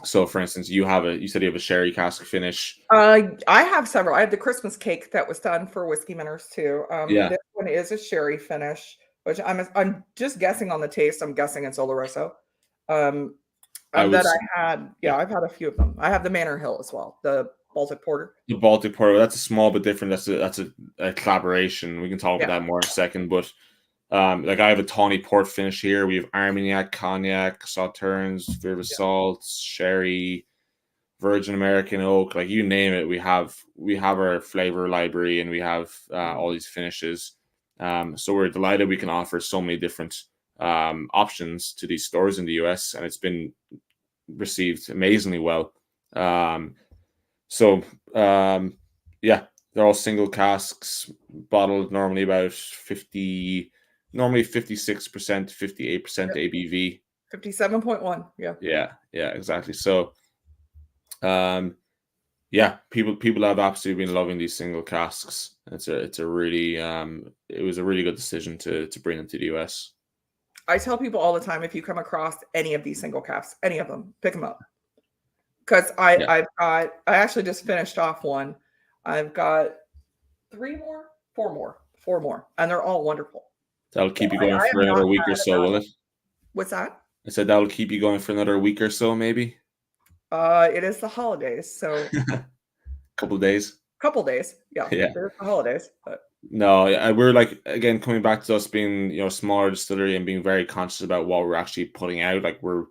So, for instance, you said you have a sherry cask finish. I have several. I have the Christmas cake that was done for Whiskey Minners too. Yeah, This one is a sherry finish, which I'm just guessing on the taste. I'm guessing it's Oloroso. Um, I that was. I had, Yeah, yeah, I've had a few of them. I have the Manor Hill as well, the Baltic Porter. the Baltic Porter. That's a small but different. That's a collaboration. We can talk about Yeah, that more in a second. But like, I have a tawny port finish here. We have Armagnac, Cognac, Sauternes, Viva yeah. Salts, Sherry, Virgin American Oak. Like, you name it, we have our flavor library, and we have all these finishes. So we're delighted we can offer so many different options to these stores in the US, and it's been received amazingly well. Um, so yeah, they're all single casks, bottled normally about 56%, 58% Yep. ABV. 57.1. Yeah. Yeah, exactly. So um, yeah, people have absolutely been loving these single casks. It's a really it was a really good decision to bring them to the US. I tell people all the time, if you come across any of these single caps, any of them, pick them up. Because Yeah, I actually just finished off one. I've got three more, four more, and they're all wonderful. that'll So keep you going I for have not another week or had a so, bad will one. it? What's that? I said that'll keep you going for another week or so, maybe. It is the holidays, so Couple days. couple days. Yeah, Yeah. there's the holidays, but No, we're like, again, coming back to us being, smaller distillery and being very conscious about what we're actually putting out. Like, we're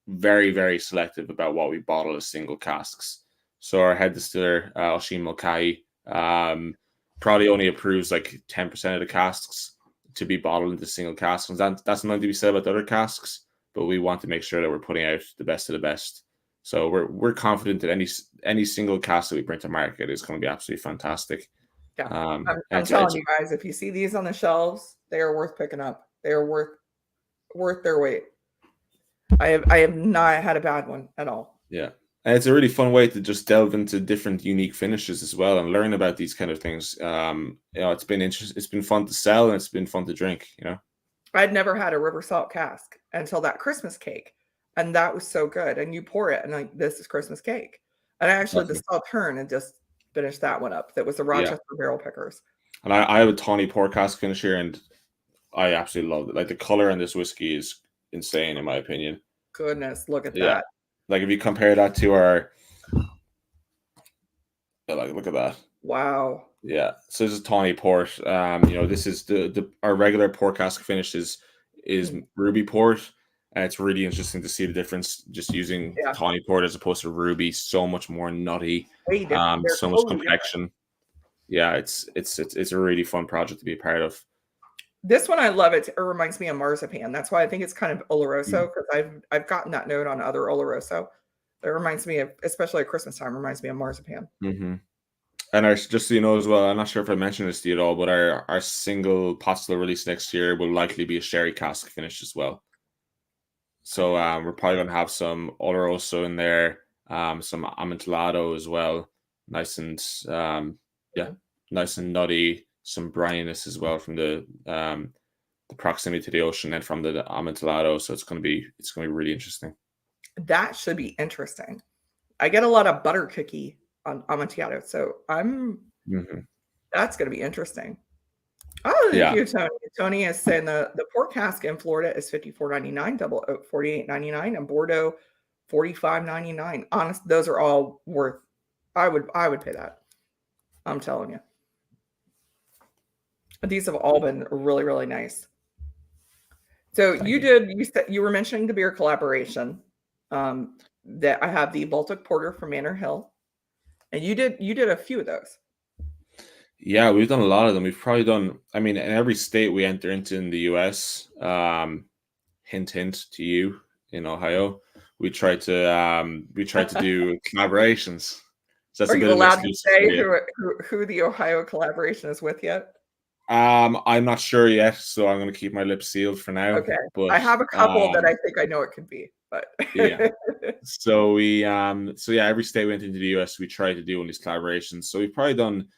very, very selective about what we bottle as single casks. So our head distiller, Oisin Mulcahy, probably only approves like 10% of the casks to be bottled into single casks. And that's nothing to be said about the other casks, but we want to make sure that we're putting out the best of the best. So we're confident that any single cask that we bring to market is going to be absolutely fantastic. yeah, And I'm it's telling you guys, if you see these on the shelves, they are worth picking up. They are worth their weight. I have not had a bad one at all. Yeah. And it's a really fun way to just delve into different unique finishes as well and learn about these kind of things. It's been interesting. It's been fun to sell, and it's been fun to drink, I'd never had a river salt cask until that Christmas cake, and that was so good. And you pour it, and like, this is Christmas cake. And I actually the Definitely. Sauternes and just finished that one up. That was the Yeah. Rochester Barrel Pickers. And I have a tawny port cask finish here, and I absolutely love it. Like, the color in this whiskey is insane, in my opinion. Goodness, look at Yeah. that. Like, if you compare that to our, like, look at that. Wow. Yeah. So this is tawny port. This is our regular port cask finish is ruby port, and it's really interesting to see the difference just using Yeah, tawny port as opposed to ruby. So much more nutty, way different. They're so much totally different. complexion. Yeah, it's a really fun project to be a part of. This one I love it. It reminds me of marzipan. That's why I think it's kind of Oloroso, because I've gotten that note on other Oloroso. It reminds me of, especially at Christmas time, reminds me of marzipan. Mm-hmm. And just so you know as well, I'm not sure if I mentioned this to you at all, but our single pot still release next year will likely be a sherry cask finish as well. So we're probably going to have some Oloroso in there, some Amontillado as well, nice and yeah, nice and nutty, some brininess as well from the proximity to the ocean and from the Amontillado. So it's going to be really interesting. That should be interesting. I get a lot of butter cookie on Amontillado, so I'm Mm-hmm. That's going to be interesting. Oh, thank Yeah. you, Tony. Tony is saying the port cask in Florida is $54.99, double oak $48.99, and Bordeaux $45.99. Honest, those are all worth. I would pay that. I'm telling you. These have all been really, really nice. So you were mentioning the beer collaboration. That I have the Baltic Porter from Manor Hill, and you did a few of those. Yeah, we've done a lot of them. We've probably done, I mean, in every state we enter into in the US, hint to you in Ohio, we try to do collaborations. So that's Are a bit you of allowed to exclusive say for you. who the Ohio collaboration is with yet? I'm not sure yet, so I'm going to keep my lips sealed for now. Okay, But I have a couple that I think I know it could be, but yeah. So every state we went into the US, we try to do one of these collaborations. So we've probably done,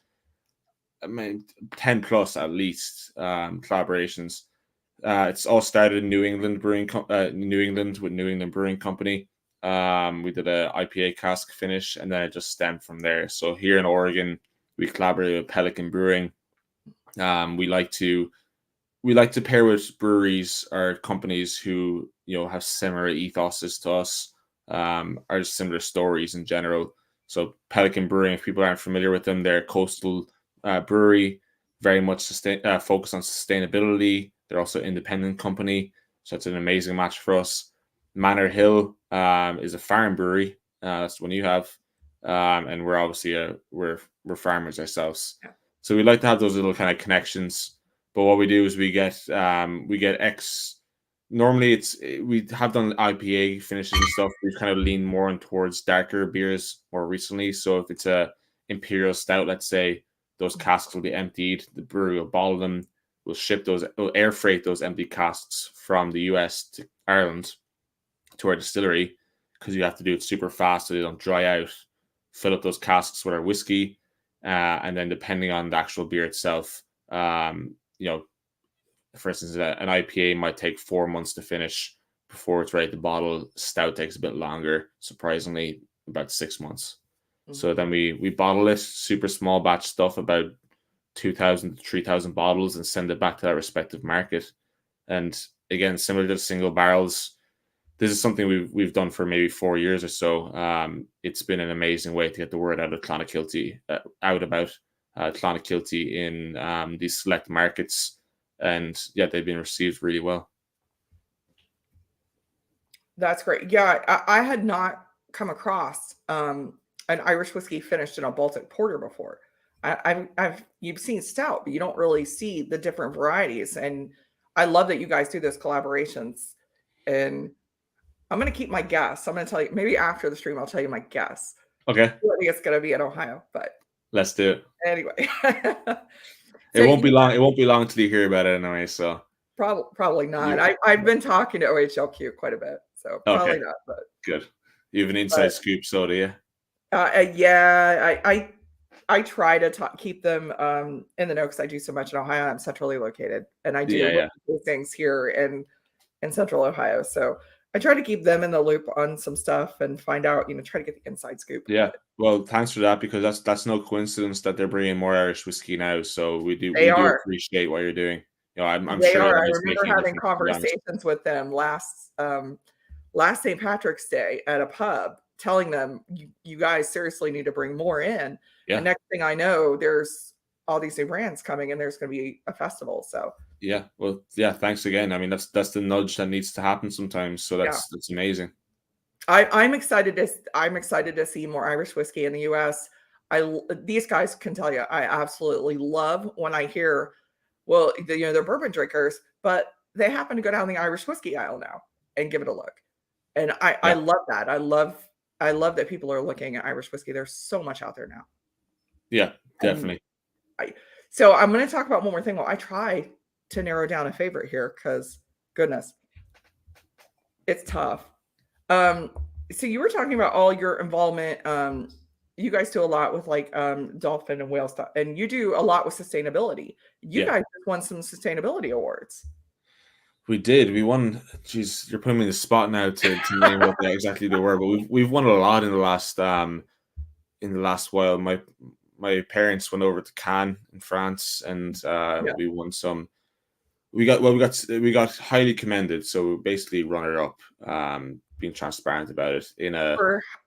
I mean, 10 plus at least collaborations. It's all started in New England with New England Brewing Company. We did a IPA cask finish, and then it just stemmed from there. So here in Oregon, we collaborated with Pelican Brewing. We like to pair with breweries or companies who have similar ethoses to us, or similar stories in general. So Pelican Brewing, if people aren't familiar with them, they're a coastal brewery, very much focused on sustainability. They're also an independent company, so it's an amazing match for us. Manor Hill is a farm brewery. That's the one you have, and we're obviously we're farmers ourselves. Yeah. So we like to have those little kind of connections. But what we do is we get X. Normally, we have done IPA finishes and stuff. We've kind of leaned more on towards darker beers more recently. So if it's a imperial stout, let's say, those casks will be emptied. The brewery will bottle them. We'll air freight those empty casks from the US to Ireland to our distillery, because you have to do it super fast so they don't dry out. Fill up those casks with our whiskey, and then depending on the actual beer itself, for instance, an IPA might take 4 months to finish before it's ready to bottle. Stout takes a bit longer, surprisingly, about 6 months. Mm-hmm. So then we bottle it, super small batch stuff, about 2,000 to 3,000 bottles, and send it back to that respective market. And again, similar to single barrels, this is something we've done for maybe 4 years or so. It's been an amazing way to get the word out of Clonakilty, about Clonakilty in these select markets. And yeah, they've been received really well. That's great. Yeah, I had not come across an Irish whiskey finished in a Baltic Porter before. You've seen stout, but you don't really see the different varieties. And I love that you guys do those collaborations. And I'm going to keep my guess. I'm going to tell you, maybe after the stream, I'll tell you my guess. Okay. I think it's going to be in Ohio, but let's do it. Anyway. It won't be long. It won't be long till you hear about it anyway. So probably not. I've been talking to OHLQ quite a bit, so probably not. But good. You have an inside scoop, so do you? Yeah, I try to keep them in the know, because I do so much in Ohio. I'm centrally located, and I do things here in Central Ohio. So I try to keep them in the loop on some stuff and find out, try to get the inside scoop. Yeah. Well, thanks for that, because that's no coincidence that they're bringing more Irish whiskey now. So we do appreciate what you're doing. I'm sure. I remember having conversations with them last St. Patrick's Day at a pub, telling them, you guys seriously need to bring more in. Yeah. The next thing I know, there's all these new brands coming, and there's going to be a festival. So yeah, well, yeah, thanks again. I mean, that's the nudge that needs to happen sometimes. So that's amazing. I'm excited to see more Irish whiskey in the US. These guys can tell you, I absolutely love when I hear, well, they're bourbon drinkers, but they happen to go down the Irish whiskey aisle now and give it a look. And I love that. I love that people are looking at Irish whiskey. There's so much out there now. Yeah, definitely. So I'm going to talk about one more thing while I try to narrow down a favorite here, because goodness, it's tough. So you were talking about all your involvement. You guys do a lot with dolphin and whale stuff, and you do a lot with sustainability. You guys just won some sustainability awards. We did. We won. Geez, you're putting me in the spot now to name what exactly they were. But we've won a lot in the last while. My my parents went over to Cannes in France, and we won some. We got highly commended. So basically, runner up. Being transparent about it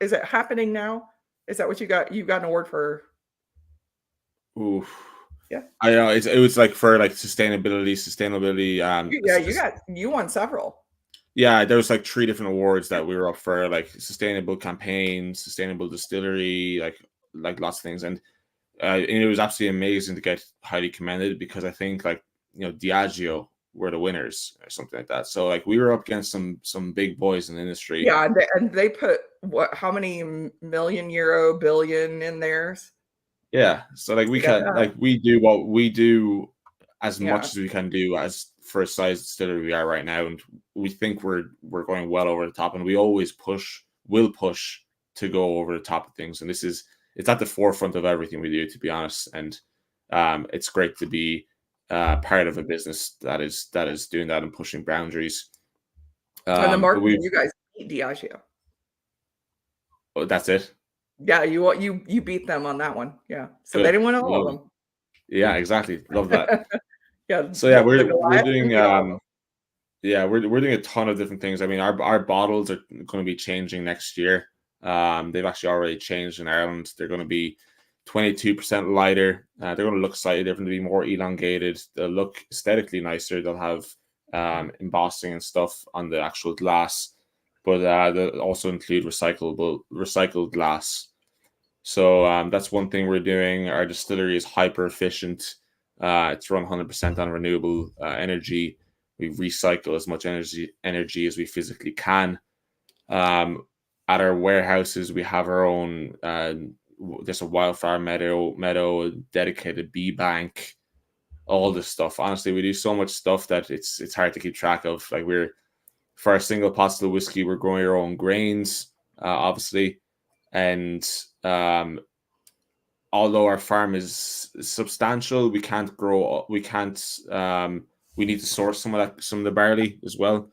is it happening now? Is that what you got? You got an award for? Ooh. Yeah. I know it was like for like sustainability. You won several. Yeah, there was like 3 different awards that we were up for, like sustainable campaign, sustainable distillery, like lots of things, and it was absolutely amazing to get highly commended, because I think like Diageo were the winners or something like that. So like we were up against some big boys in the industry. Yeah, and they put how many million euro billion in theirs? Yeah, so like we do what we do as much as we can do as for a size distillery we are right now, and we think we're going well over the top, and we always will push to go over the top of things, and it's at the forefront of everything we do, to be honest. And it's great to be part of a business that is doing that and pushing boundaries. And the market, you guys beat Diageo. Oh, that's it. Yeah, you beat them on that one. Yeah, so they didn't win all of them. Yeah, exactly. Love that. Yeah. So yeah, we're doing we're doing a ton of different things. I mean, our bottles are going to be changing next year. They've actually already changed in Ireland. They're going to be 22% lighter. They're going to look slightly different, to be more elongated. They'll look aesthetically nicer. They'll have embossing and stuff on the actual glass, but they'll also include recycled glass. So that's one thing we're doing. Our distillery is hyper efficient. It's run 100% on renewable energy. We recycle as much energy as we physically can. At our warehouses, we have our own. There's a wildflower meadow, a dedicated bee bank, all this stuff. Honestly, we do so much stuff that it's hard to keep track of. Like for our single pot still whiskey, we're growing our own grains, obviously, and although our farm is substantial, we can't grow. We need to source some of the barley as well,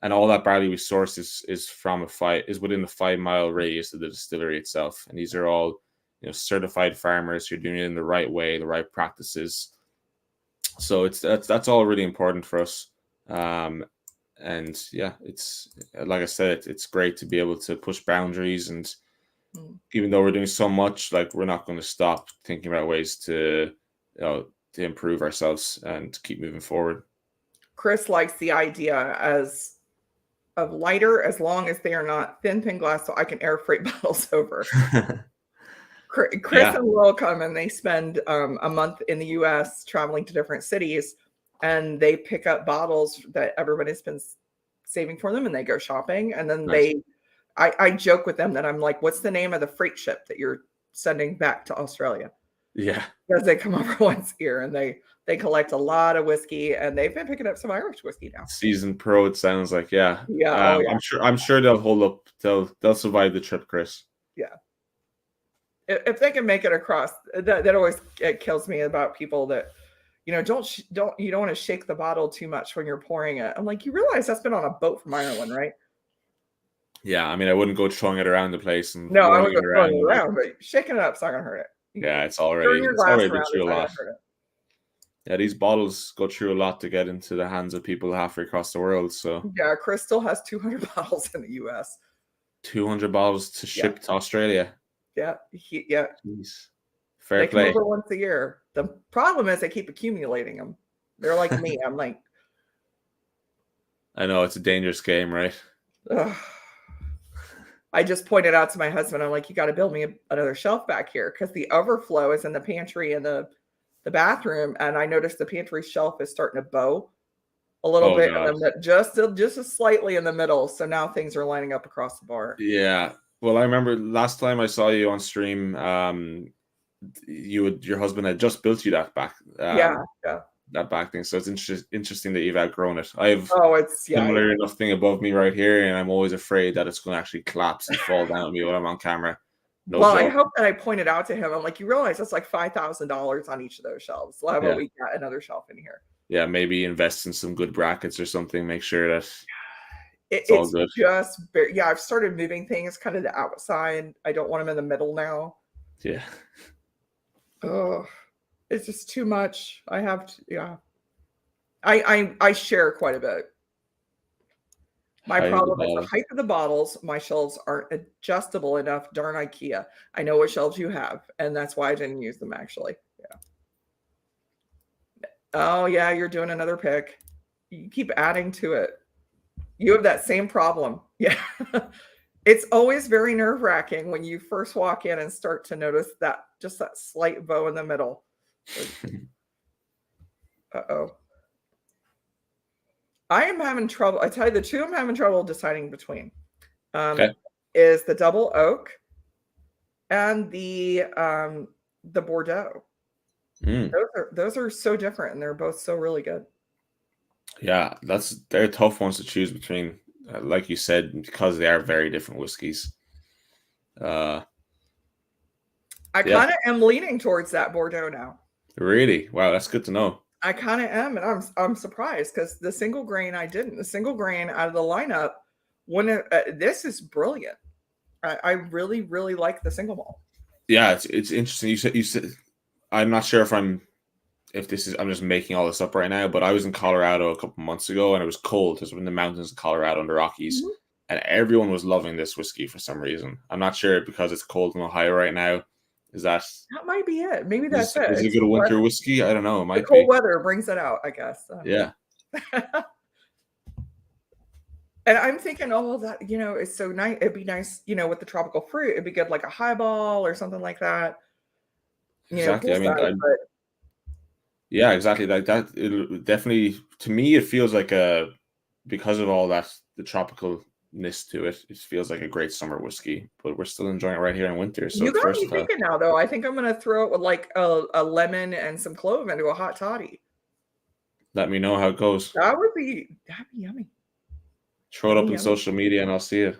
and all that barley we source is within the 5-mile radius of the distillery itself. And these are all certified farmers who are doing it in the right way, the right practices. So that's all really important for us. And yeah, it's like I said, it's great to be able to push boundaries, and even though we're doing so much, like we're not going to stop thinking about ways to improve ourselves and keep moving forward. Chris likes the idea of lighter, as long as they are not thin glass, so I can air freight bottles over. Chris and Will come and they spend a month in the US traveling to different cities, and they pick up bottles that everybody's been saving for them, and they go shopping, and then I joke with them that I'm like, what's the name of the freight ship that you're sending back to Australia? Yeah. Because they come over once a year, and they collect a lot of whiskey, and they've been picking up some Irish whiskey now. Seasoned pro, it sounds like. Yeah. Yeah. I'm sure they'll hold up. They'll survive the trip, Chris. Yeah. If they can make it across, that always kills me about people that, you don't want to shake the bottle too much when you're pouring it. I'm like, you realize that's been on a boat from Ireland, right? Yeah, I mean, I wouldn't go throwing it around the place. No, I wouldn't go throwing it around, but shaking it up's not gonna hurt it. Yeah, it's already been through a lot. Yeah, these bottles go through a lot to get into the hands of people halfway across the world. So yeah, Chris still has 200 bottles in the US. 200 bottles to ship to Australia. Yeah, Jeez. Fair play. They come over once a year. The problem is they keep accumulating them. They're like me. I'm like, I know, it's a dangerous game, right? I just pointed out to my husband, I'm like, you got to build me another shelf back here, because the overflow is in the pantry and the bathroom, and I noticed the pantry shelf is starting to bow a little bit, and just slightly in the middle. So now things are lining up across the bar. Yeah. Well, I remember last time I saw you on stream, your husband had just built you that back. That back thing. So it's interesting that you've outgrown it. I have similar enough thing above me right here, and I'm always afraid that it's going to actually collapse and fall down on me when I'm on camera. I hope that I pointed out to him, I'm like, you realize that's like $5,000 on each of those shelves. We'll have we got another shelf in here. Yeah, maybe invest in some good brackets or something. Make sure that it's all good. I've started moving things kind of the outside. I don't want them in the middle now. Yeah. Oh, it's just too much. I have to, yeah. I share quite a bit. My problem is the height of the bottles. My shelves aren't adjustable enough. Darn IKEA. I know what shelves you have, and that's why I didn't use them actually. Yeah. Oh yeah, you're doing another pick. You keep adding to it. You have that same problem. Yeah. It's always very nerve-wracking when you first walk in and start to notice that just that slight bow in the middle. Uh-oh. I am having trouble. I tell you, the two I'm having trouble deciding between is the double oak and the Bordeaux. Those are so different, and they're both so really good. Yeah, they're tough ones to choose between, like you said, because they are very different whiskeys. I kind of am leaning towards that Bordeaux now. Really? Wow, that's good to know. I kind of am, and I'm surprised because the single grain I didn't. The single grain out of the lineup, this is brilliant. I really really like the single malt. Yeah, it's interesting. You said I'm not sure I'm just making all this up right now, but I was in Colorado a couple months ago and it was cold. It was in the mountains of Colorado in the Rockies, and everyone was loving this whiskey for some reason. I'm not sure because it's cold in Ohio right now. That might be it. Maybe that's it. Is it a good winter whiskey? I don't know. It might be. Cold weather brings it out, I guess. Yeah. And I'm thinking, oh, well, that, it's so nice. It'd be nice, with the tropical fruit. It'd be good, like a highball or something like that. Exactly. Yeah, exactly. Like that. It definitely, to me, it feels like because of all that, the tropicalness to it, it feels like a great summer whiskey. But we're still enjoying it right here in winter. So you got me thinking now, though. I think I'm gonna throw it with like a lemon and some clove into a hot toddy. Let me know how it goes. That'd be yummy. Throw it up in social media and I'll see it.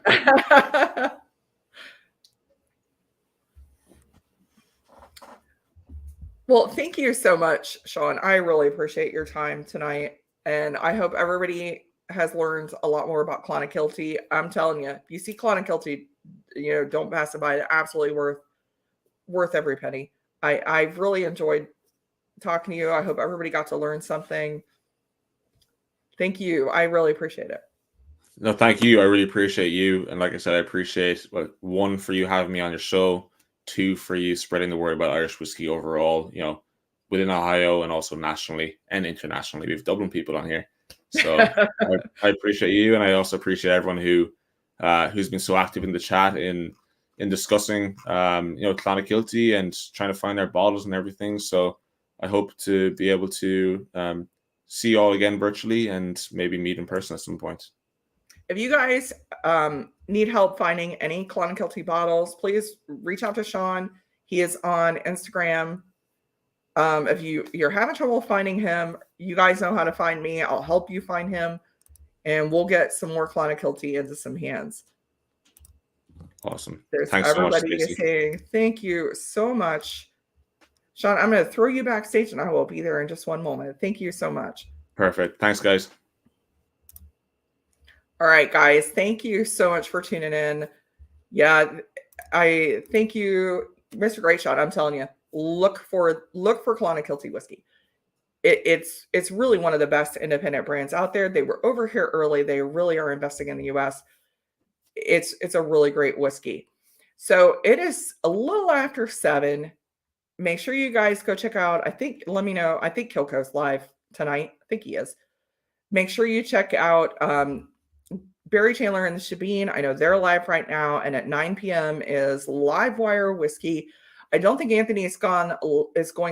Well, thank you so much, Sean. I really appreciate your time tonight. And I hope everybody has learned a lot more about Clonakilty. I'm telling you, if you see Clonakilty, don't pass it by. It's absolutely worth every penny. I've really enjoyed talking to you. I hope everybody got to learn something. Thank you. I really appreciate it. No, thank you. I really appreciate you. And like I said, I appreciate one, for you having me on your show, two, for you spreading the word about Irish whiskey overall, within Ohio and also nationally and internationally. We have Dublin people on here. So I appreciate you. And I also appreciate everyone who's been so active in the chat in discussing, Clonakilty and trying to find their bottles and everything. So I hope to be able to see you all again virtually and maybe meet in person at some point. If you guys need help finding any Clonakilty bottles, please reach out to Sean. He is on Instagram. If you're having trouble finding him, you guys know how to find me. I'll help you find him, and we'll get some more Clonakilty into some hands. Awesome. Thanks everybody so much, is saying thank you so much. Sean, I'm going to throw you backstage, and I will be there in just one moment. Thank you so much. Perfect. Thanks, guys. All right, guys. Thank you so much for tuning in. Yeah, I thank you, Mr. Great Shot. I'm telling you, look for Clonakilty whiskey. It's really one of the best independent brands out there. They were over here early. They really are investing in the U.S. It's a really great whiskey. So it is a little after 7. Make sure you guys go check out. Let me know. I think Kilco's live tonight. I think he is. Make sure you check out Barry Chandler and the Shebeen. I know they're live right now. And at 9 p.m. is Livewire Whiskey. I don't think Anthony is going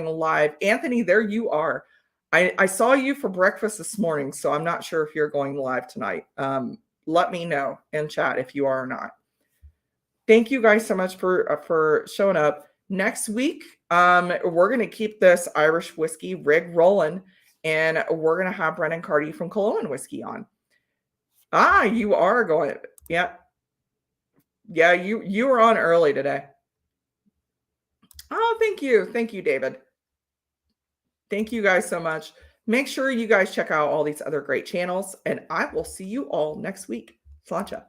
live. Anthony, there you are. I saw you for breakfast this morning, so I'm not sure if you're going live tonight. Let me know in chat if you are or not. Thank you guys so much for showing up. Next week, we're going to keep this Irish whiskey rig rolling, and we're going to have Brendan Carty from Cologne Whiskey on. You are going. Yeah. Yeah, you were on early today. Oh, thank you. Thank you, David. Thank you guys so much. Make sure you guys check out all these other great channels, and I will see you all next week. Sláinte.